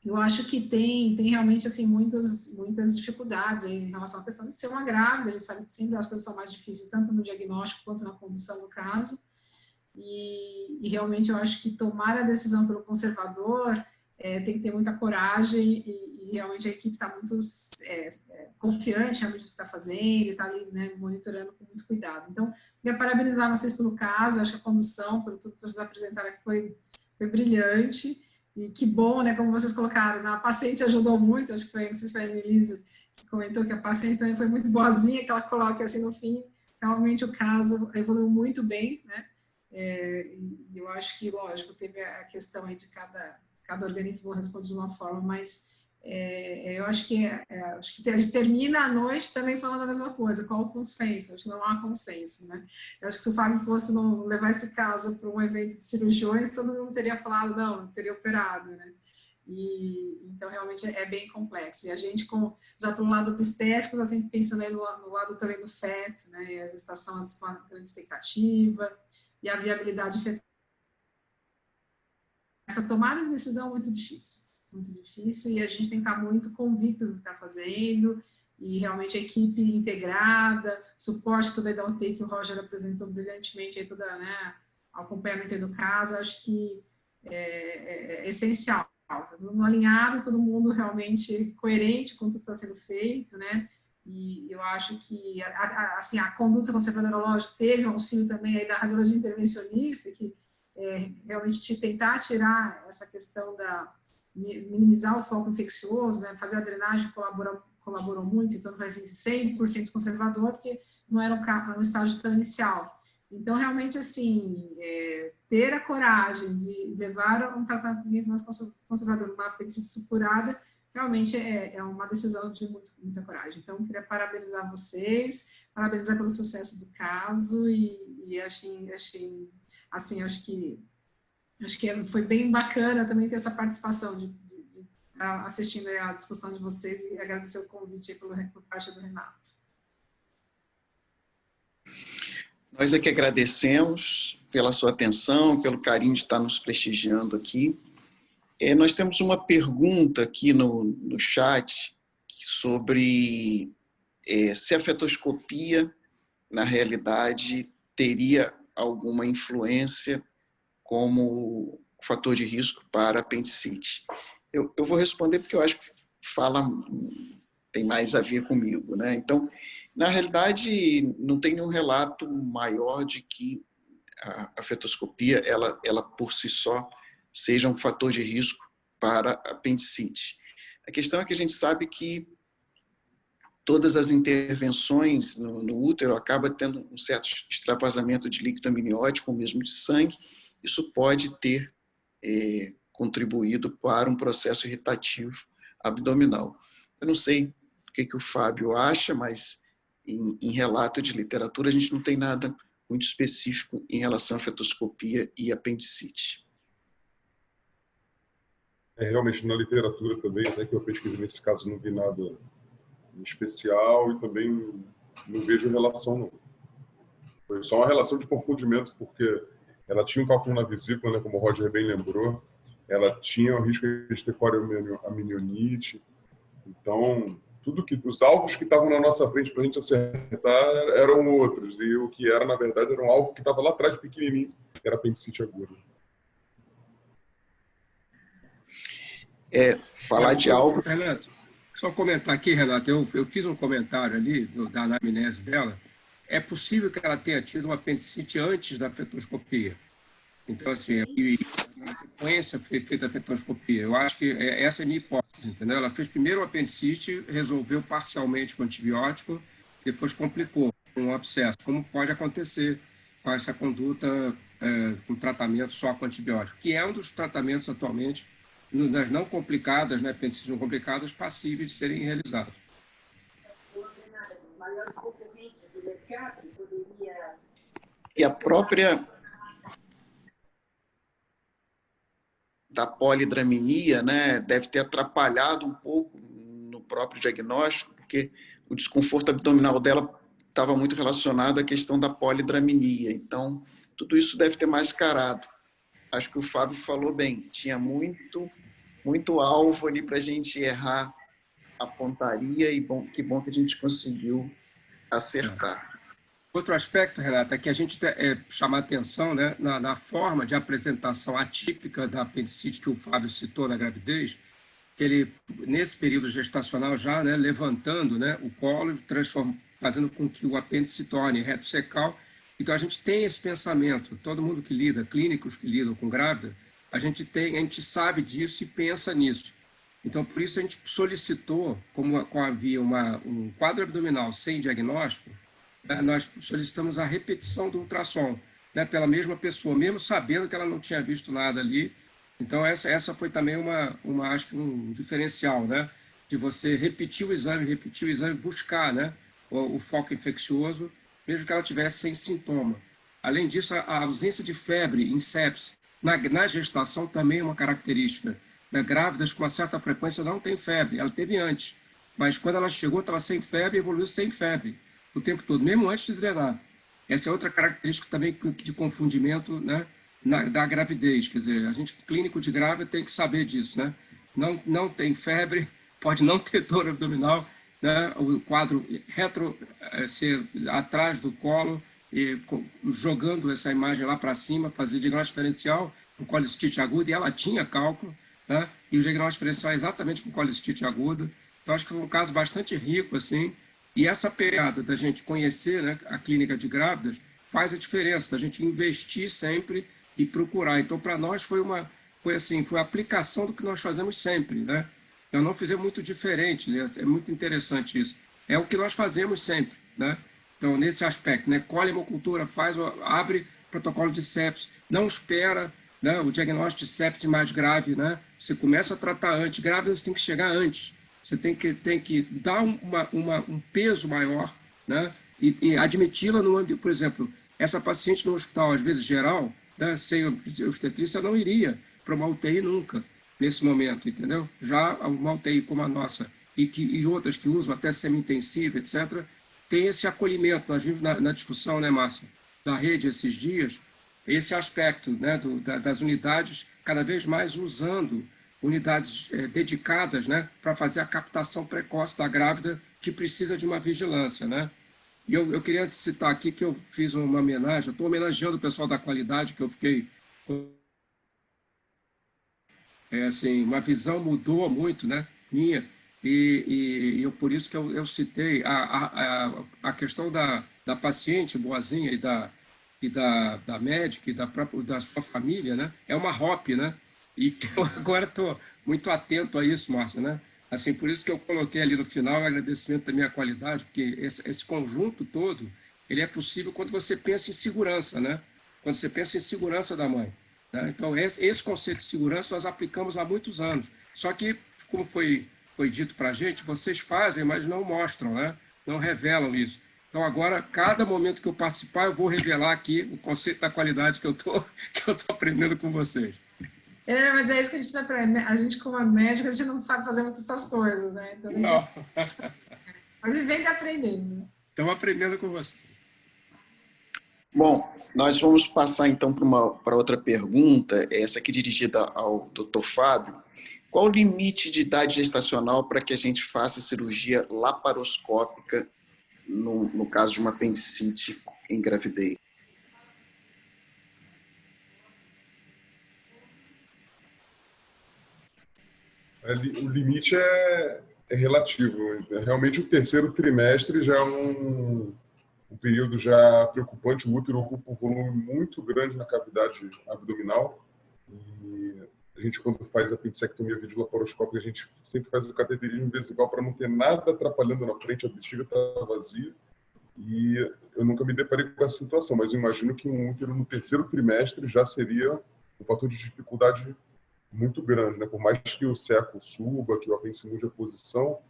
eu acho que tem realmente, assim, muitas dificuldades aí em relação à questão de ser uma grávida. A gente sabe que sempre as coisas são mais difíceis, tanto no diagnóstico quanto na condução do caso. E realmente eu acho que tomar a decisão pelo conservador tem que ter muita coragem e realmente a equipe está muito confiante realmente do que está fazendo, está ali, né, monitorando com muito cuidado. Então, queria parabenizar vocês pelo caso. Eu acho que a condução, por tudo que vocês apresentaram aqui, foi brilhante. E que bom, né, como vocês colocaram, a paciente ajudou muito, acho que não sei se foi a Elisa que comentou que a paciente também foi muito boazinha, que ela coloca assim no fim, realmente o caso evoluiu muito bem, né, e eu acho que, lógico, teve a questão aí de cada organismo responde de uma forma, mas eu acho que a gente termina a noite também falando a mesma coisa, qual o consenso? Acho que não há consenso, né? Eu acho que se o Fábio fosse não levar esse caso para um evento de cirurgiões, todo mundo teria falado, não teria operado, né? E então realmente é bem complexo. E a gente, já pelo lado obstétrico, está sempre pensando aí no lado também do feto, né? E a gestação com a grande expectativa e a viabilidade fetal. Essa tomada de decisão é muito difícil, e a gente tem que estar muito convicto do que está fazendo, e realmente a equipe integrada, suporte toda a IDAUT que o Roger apresentou brilhantemente, aí toda, né, o acompanhamento do caso, acho que é essencial. Todo mundo alinhado, todo mundo realmente coerente com tudo que está sendo feito, né? E eu acho que assim, a conduta conservadora, lógico, teve um auxílio também aí da radiologia intervencionista, que realmente tentar tirar essa questão minimizar o foco infeccioso, né, fazer a drenagem colaborou muito, então vai ser 100% conservador, porque não era um estágio tão inicial. Então, realmente, assim, ter a coragem de levar um tratamento mais conservador, uma apendicite supurada, realmente é uma decisão de muita coragem. Então, eu queria parabenizar vocês, parabenizar pelo sucesso do caso e achei assim, acho que foi bem bacana também ter essa participação de assistindo a discussão de vocês e agradecer o convite por parte do Renato. Nós é que agradecemos pela sua atenção, pelo carinho de estar nos prestigiando aqui. Nós temos uma pergunta aqui no chat sobre se a fetoscopia, na realidade, teria alguma influência como fator de risco para apendicite. Eu vou responder porque eu acho que tem mais a ver comigo, né? Então, na realidade, não tem nenhum relato maior de que a fetoscopia, ela por si só, seja um fator de risco para apendicite. A questão é que a gente sabe que todas as intervenções no útero acabam tendo um certo extravasamento de líquido amniótico, ou mesmo de sangue. Isso pode ter contribuído para um processo irritativo abdominal. Eu não sei o que o Fábio acha, mas em relato de literatura, a gente não tem nada muito específico em relação à fetoscopia e apendicite. Realmente, na literatura também, até que eu pesquisei nesse caso, não vi nada em especial e também não vejo relação, não. Foi só uma relação de confundimento, porque ela tinha um cálculo na vesícula, né, como o Roger bem lembrou, ela tinha o risco de ter corioamnionite. Então, os alvos que estavam na nossa frente para a gente acertar eram outros, e o que era, na verdade, era um alvo que estava lá atrás, pequenininho, que era apendicite aguda. Falar de alvo... Renato, só comentar aqui, Renato, eu fiz um comentário ali da anamnese dela. É possível que ela tenha tido uma apendicite antes da fetoscopia. Então, assim, na sequência foi feita a fetoscopia. Eu acho que essa é a minha hipótese, entendeu? Ela fez primeiro o apendicite, resolveu parcialmente com antibiótico, depois complicou com um abscesso, como pode acontecer com essa conduta com tratamento só com antibiótico, que é um dos tratamentos atualmente, das não complicadas, né, apendicites não complicadas, passíveis de serem realizados. E a própria da polidramenia, né, deve ter atrapalhado um pouco no próprio diagnóstico, porque o desconforto abdominal dela estava muito relacionado à questão da polidramenia. Então, tudo isso deve ter mascarado. Acho que o Fábio falou bem, tinha muito alvo ali para a gente errar a pontaria, e que bom que a gente conseguiu acertar. Outro aspecto, Renata, é que a gente chama atenção, né, na forma de apresentação atípica da apendicite que o Fábio citou na gravidez, que ele, nesse período gestacional já, né, levantando, né, o colo, fazendo com que o apêndice se torne retrocecal. Então, a gente tem esse pensamento, todo mundo que lida, clínicos que lidam com grávida, a gente sabe disso e pensa nisso. Então, por isso a gente solicitou, como havia um quadro abdominal sem diagnóstico, nós solicitamos a repetição do ultrassom, né, pela mesma pessoa, mesmo sabendo que ela não tinha visto nada ali. Então, essa foi também acho que um diferencial, né, de você repetir o exame, buscar, né, o foco infeccioso, mesmo que ela tivesse sem sintoma. Além disso, a ausência de febre em sepsis na gestação também é uma característica. Grávidas com uma certa frequência não têm febre, ela teve antes, mas quando ela chegou, estava sem febre e evoluiu sem febre o tempo todo, mesmo antes de drenar. Essa é outra característica também de confundimento, né, da gravidez. Quer dizer, a gente, clínico de grávida, tem que saber disso, né? Não tem febre, pode não ter dor abdominal, né? O quadro ser atrás do colo, e jogando essa imagem lá para cima, fazer diagnóstico diferencial com colicistite aguda, e ela tinha cálculo, né? E o diagnóstico diferencial é exatamente com colicistite aguda. Então, acho que foi um caso bastante rico, assim, e essa pegada da gente conhecer, né, a clínica de grávidas faz a diferença, da gente investir sempre e procurar. Então, para nós foi a aplicação do que nós fazemos sempre, né? Então, não fizemos muito diferente, né? É muito interessante isso. É o que nós fazemos sempre, né? Então, nesse aspecto, né, colhe hemocultura, abre protocolo de sepsis, não espera, né, o diagnóstico de sepsis mais grave, né? Você começa a tratar antes, grávidas tem que chegar antes. Você tem que dar um peso maior, né, e admiti-la no ambiente. Por exemplo, essa paciente no hospital, às vezes geral, né, sem obstetrícia, não iria para uma UTI nunca, nesse momento, entendeu? Já uma UTI como a nossa, e outras que usam até semi-intensiva, etc., tem esse acolhimento. Nós vimos na discussão, né, Márcia, da rede esses dias, esse aspecto, né, das unidades cada vez mais usando unidades dedicadas, né, para fazer a captação precoce da grávida que precisa de uma vigilância, né? E eu queria citar aqui que eu fiz uma homenagem, eu estou homenageando o pessoal da qualidade, que eu fiquei... assim, uma visão mudou muito, né, minha, e por isso que eu citei a questão da paciente boazinha e da médica e da sua família, né, é uma HOP, né, e eu agora estou muito atento a isso, Márcia, né, assim, por isso que eu coloquei ali no final o agradecimento da minha qualidade, porque esse conjunto todo, ele é possível quando você pensa em segurança, né, quando você pensa em segurança da mãe, né? Então, esse conceito de segurança nós aplicamos há muitos anos, só que, como foi dito para a gente, vocês fazem, mas não mostram, né? Não revelam isso. Então, agora, cada momento que eu participar, eu vou revelar aqui o conceito da qualidade que eu tô aprendendo com vocês. Mas é isso que a gente precisa aprender. A gente, como médico, a gente não sabe fazer muitas essas coisas, né? Então, não. Mas vem aprendendo. Estamos aprendendo com você. Bom, nós vamos passar então para outra pergunta, essa aqui dirigida ao Dr. Fábio. Qual o limite de idade gestacional para que a gente faça cirurgia laparoscópica no caso de uma apendicite em gravidez? O limite é relativo. Realmente, o terceiro trimestre já é um período já preocupante. O útero ocupa um volume muito grande na cavidade abdominal. E a gente, quando faz a apendicectomia videolaparoscópica, a gente sempre faz o cateterismo vesical para não ter nada atrapalhando na frente, a bexiga está vazia. E eu nunca me deparei com essa situação, mas eu imagino que um útero no terceiro trimestre já seria um fator de dificuldade muito grande, né? Por mais que o seco suba, que o apêndice mude a posição,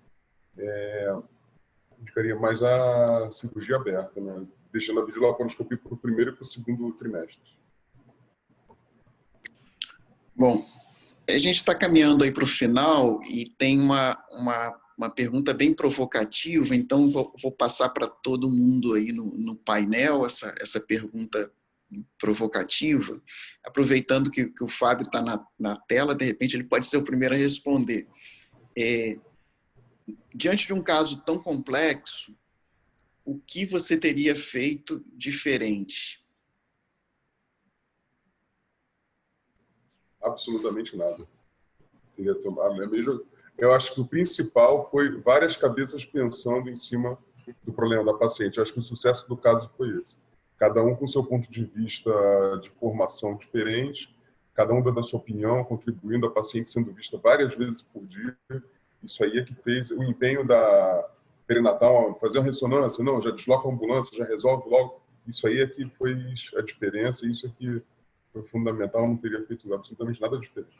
indicaria mais a cirurgia aberta, né? Deixando a videolaparoscopia para o primeiro e para o segundo trimestre. Bom, a gente está caminhando aí para o final e tem uma pergunta bem provocativa, então vou passar para todo mundo aí no painel essa pergunta provocativa, aproveitando que o Fábio está na tela, de repente ele pode ser o primeiro a responder. Diante de um caso tão complexo, o que você teria feito diferente? Absolutamente nada. Eu acho que o principal foi várias cabeças pensando em cima do problema da paciente. Eu acho que o sucesso do caso foi esse. Cada um com seu ponto de vista de formação diferente, cada um dando a sua opinião, contribuindo, a paciente sendo vista várias vezes por dia. Isso aí é que fez o empenho da perinatal, fazer uma ressonância, não, já desloca a ambulância, já resolve logo. Isso aí é que foi a diferença, isso é que foi fundamental, não teria feito absolutamente nada diferente.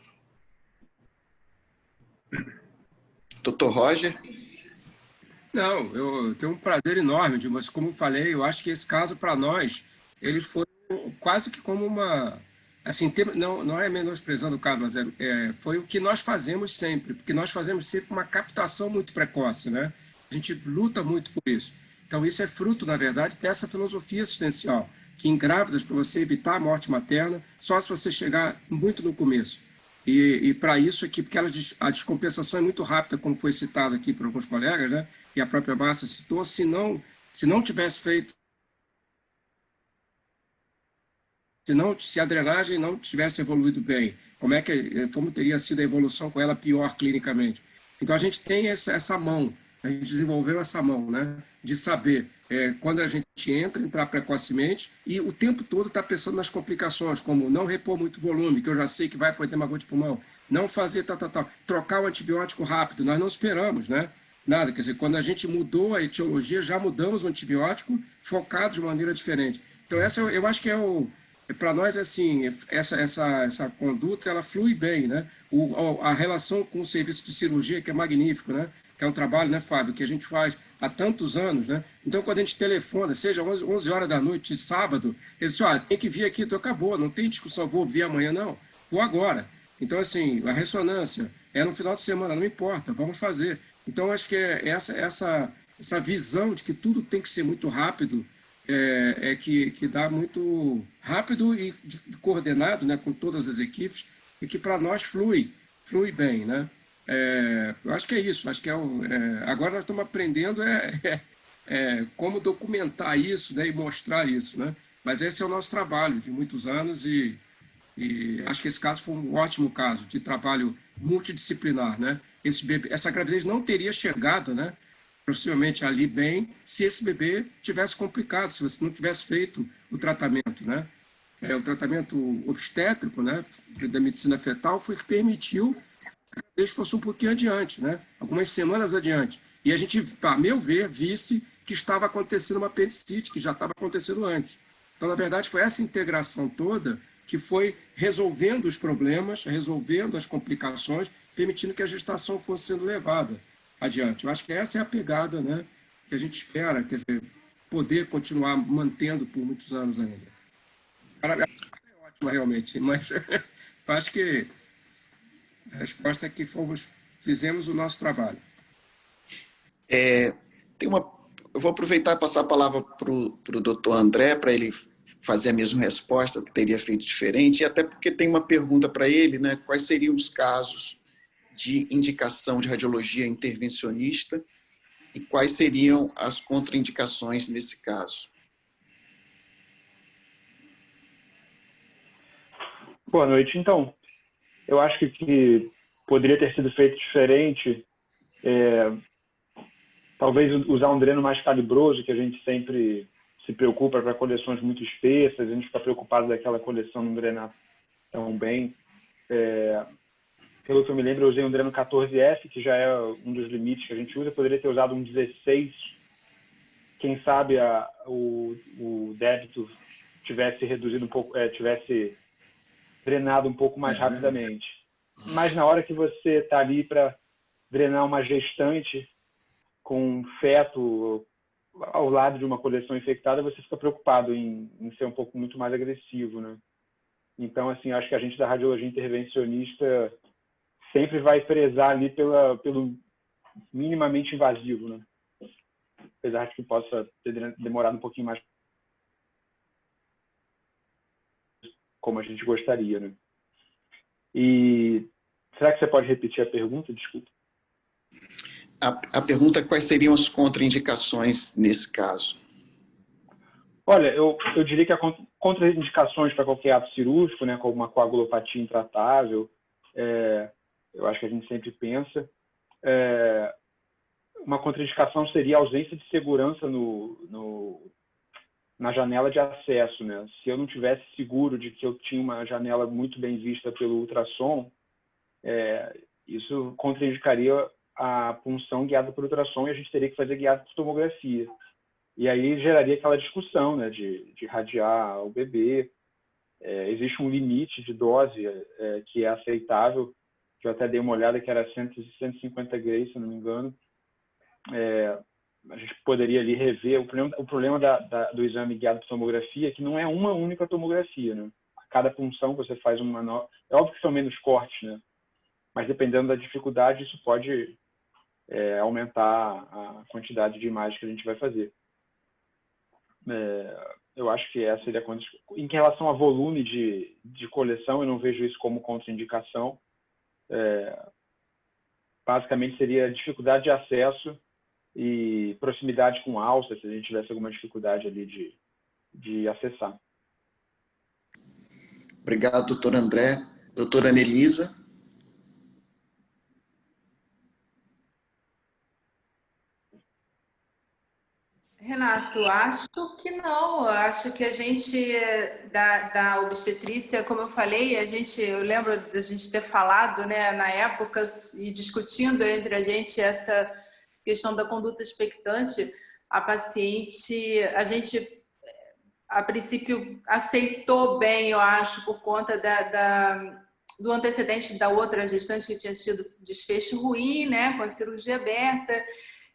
Dr. Roger? Não, eu tenho um prazer enorme, mas como eu falei, eu acho que esse caso para nós, ele foi quase que como uma, assim, não é menosprezando o caso, mas foi o que nós fazemos sempre, porque nós fazemos sempre uma captação muito precoce, né? A gente luta muito por isso. Então isso é fruto, na verdade, dessa filosofia assistencial, que em grávidas, para você evitar a morte materna, só se você chegar muito no começo. E para isso aqui, porque a descompensação é muito rápida, como foi citado aqui por alguns colegas, né? E a própria Márcia citou, se não tivesse feito, se a drenagem não tivesse evoluído bem, como teria sido a evolução com ela pior clinicamente? Então a gente tem essa mão, a gente desenvolveu essa mão, né? De saber quando a gente entrar precocemente e o tempo todo está pensando nas complicações, como não repor muito volume, que eu já sei que vai poder edema de pulmão, não fazer trocar o antibiótico rápido, nós não esperamos, né? Nada, quer dizer, quando a gente mudou a etiologia, já mudamos o antibiótico focado de maneira diferente. Então, essa eu acho que para nós, assim, essa conduta, ela flui bem, né? A relação com o serviço de cirurgia, que é magnífico, né? Que é um trabalho, né, Fábio, que a gente faz há tantos anos, né? Então, quando a gente telefona, seja 11 horas da noite, sábado, eles dizem, olha, tem que vir aqui, então acabou, não tem discussão, vou vir amanhã, não, vou agora. Então, assim, a ressonância é no final de semana, não importa, vamos fazer. Então, acho que essa visão de que tudo tem que ser muito rápido, que dá muito rápido e coordenado, né, com todas as equipes, e que para nós flui bem, né? Eu acho que é isso, acho que agora nós estamos aprendendo como documentar isso, né, e mostrar isso, né? Mas esse é o nosso trabalho de muitos anos e acho que esse caso foi um ótimo caso de trabalho multidisciplinar, né? Essa gravidez não teria chegado, né, possivelmente ali bem, se esse bebê tivesse complicado, se você não tivesse feito o tratamento, né? O tratamento obstétrico, né, da medicina fetal foi que permitiu que a gravidez fosse um pouquinho adiante, né? Algumas semanas adiante. E a gente, a meu ver, visse que estava acontecendo uma apendicite, que já estava acontecendo antes. Então, na verdade, foi essa integração toda que foi resolvendo os problemas, resolvendo as complicações, permitindo que a gestação fosse sendo levada adiante. Eu acho que essa é a pegada, né, que a gente espera. Quer dizer, poder continuar mantendo por muitos anos ainda. É ótima, realmente, mas eu acho que a resposta é que fizemos o nosso trabalho. Eu vou aproveitar e passar a palavra para o doutor André, para ele fazer a mesma resposta, que teria feito diferente, e até porque tem uma pergunta para ele, né? Quais seriam os casos de indicação de radiologia intervencionista e quais seriam as contraindicações nesse caso? Boa noite. Então, eu acho que poderia ter sido feito diferente, talvez usar um dreno mais calibroso, que a gente sempre se preocupa para coleções muito espessas, a gente fica preocupado daquela coleção não drenar tão bem. Pelo que eu me lembro, eu usei um dreno 14F, que já é um dos limites que a gente usa. Eu poderia ter usado um 16. Quem sabe o débito tivesse reduzido um pouco, tivesse drenado um pouco mais rapidamente. Mas na hora que você está ali para drenar uma gestante com feto ao lado de uma coleção infectada, você fica preocupado em ser um pouco muito mais agressivo, né? Então, assim, acho que a gente da radiologia intervencionista sempre vai prezar ali pelo minimamente invasivo, né? Apesar de que possa ter demorado um pouquinho mais como a gente gostaria, né? E será que você pode repetir a pergunta? Desculpa. A pergunta é quais seriam as contraindicações nesse caso? Olha, eu diria que há contraindicações para qualquer ato cirúrgico, né, como uma coagulopatia intratável, eu acho que a gente sempre pensa. Uma contraindicação seria a ausência de segurança na janela de acesso, né? Se eu não tivesse seguro de que eu tinha uma janela muito bem vista pelo ultrassom, isso contraindicaria a punção guiada por ultrassom e a gente teria que fazer guiado por tomografia. E aí geraria aquela discussão, né, de radiar o bebê. Existe um limite de dose que é aceitável, que eu até dei uma olhada, que era 150 Gray, se não me engano. A gente poderia ali rever. O problema do exame guiado por tomografia é que não é uma única tomografia, né? A cada punção você faz uma nova. É óbvio que são menos cortes, né? Mas dependendo da dificuldade, isso pode aumentar a quantidade de imagens que a gente vai fazer. Eu acho que essa seria a condição. Em relação a volume de coleção, eu não vejo isso como contraindicação. Basicamente seria dificuldade de acesso e proximidade com alça, se a gente tivesse alguma dificuldade ali de acessar. Obrigado, doutor André. Doutora Anelisa. Renato, acho que não. Acho que a gente, da obstetrícia, como eu falei, eu lembro da gente ter falado, né, na época e discutindo entre a gente essa questão da conduta expectante. A paciente, a gente, a princípio, aceitou bem, eu acho, por conta do antecedente da outra gestante que tinha tido desfecho ruim, né, com a cirurgia aberta.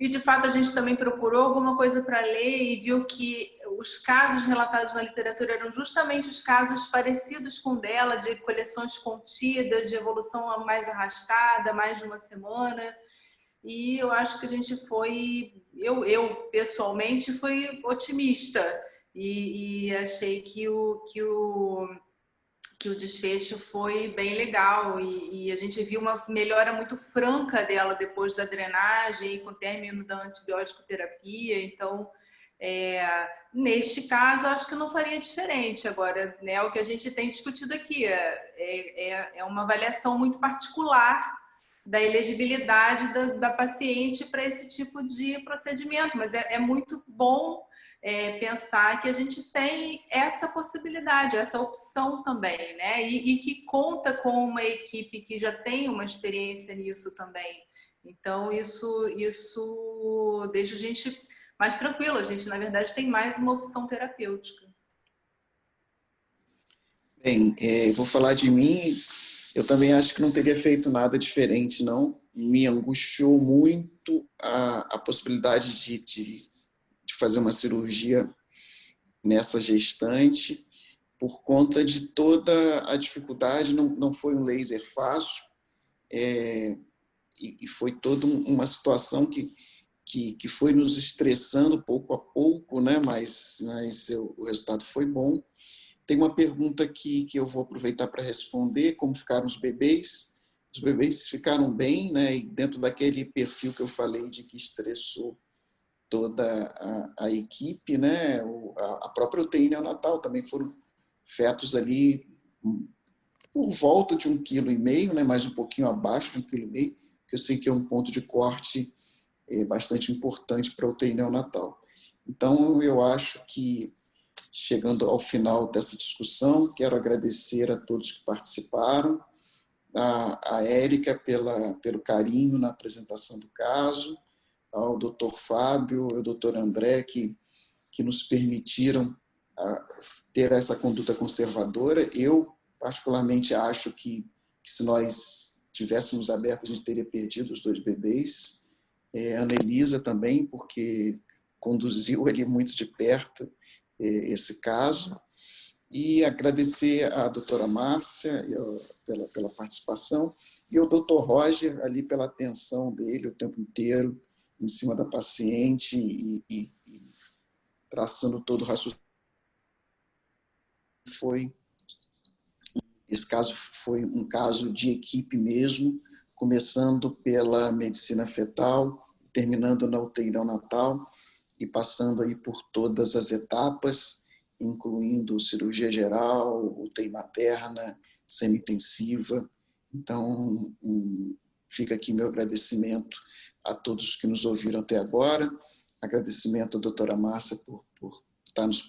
E, de fato, a gente também procurou alguma coisa para ler e viu que os casos relatados na literatura eram justamente os casos parecidos com o dela, de coleções contidas, de evolução mais arrastada, mais de uma semana. E eu acho que a gente eu pessoalmente, fui otimista e achei que o desfecho foi bem legal e a gente viu uma melhora muito franca dela depois da drenagem, com o término da antibiótico terapia. Então, neste caso, acho que não faria diferente. Agora, né, o que a gente tem discutido aqui é uma avaliação muito particular da elegibilidade da paciente para esse tipo de procedimento, mas é muito bom pensar que a gente tem essa possibilidade, essa opção também, né? E que conta com uma equipe que já tem uma experiência nisso também. Então, isso deixa a gente mais tranquilo. A gente, na verdade, tem mais uma opção terapêutica. Bem, vou falar de mim. Eu também acho que não teria feito nada diferente, não. Me angustiou muito a possibilidade de fazer uma cirurgia nessa gestante, por conta de toda a dificuldade. Não foi um laser fácil, e foi toda uma situação que foi nos estressando pouco a pouco, né? Mas o resultado foi bom. Tem uma pergunta aqui que eu vou aproveitar para responder: como ficaram os bebês? Os bebês ficaram bem, né? E dentro daquele perfil que eu falei de que estressou toda a equipe, né? A própria UTI neonatal também foram fetos ali por volta de 1,5 kg, né? Mais um pouquinho abaixo de 1,5 kg, que eu sei que é um ponto de corte bastante importante para a UTI neonatal. Então, eu acho que, chegando ao final dessa discussão, quero agradecer a todos que participaram, a Érica pelo carinho na apresentação do caso, ao Dr. Fábio e ao Dr. André, que nos permitiram ter essa conduta conservadora. Eu, particularmente, acho que se nós tivéssemos aberto, a gente teria perdido os 2 bebês. A Ana Elisa também, porque conduziu ali muito de perto esse caso. E agradecer à doutora Márcia pela participação, e ao doutor Roger ali pela atenção dele o tempo inteiro em cima da paciente e traçando todo o raciocínio. Esse caso foi um caso de equipe mesmo, começando pela medicina fetal, terminando na UTI neonatal e passando aí por todas as etapas, incluindo cirurgia geral, UTI materna, semi-intensiva. Então, fica aqui meu agradecimento a todos que nos ouviram até agora, agradecimento à doutora Márcia por estar nos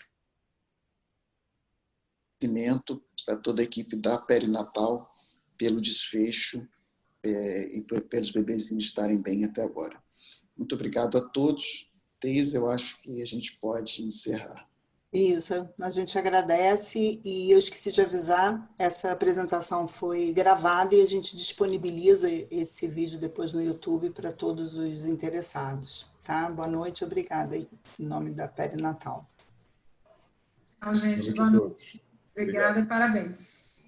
para toda a equipe da perinatal pelo desfecho e pelos bebezinhos estarem bem até agora. Muito obrigado a todos. Teis, eu acho que a gente pode encerrar. Isso, a gente agradece, e eu esqueci de avisar, essa apresentação foi gravada e a gente disponibiliza esse vídeo depois no YouTube para todos os interessados. Tá? Boa noite, obrigada em nome da Perinatal. Então, gente, boa noite. Obrigada e parabéns.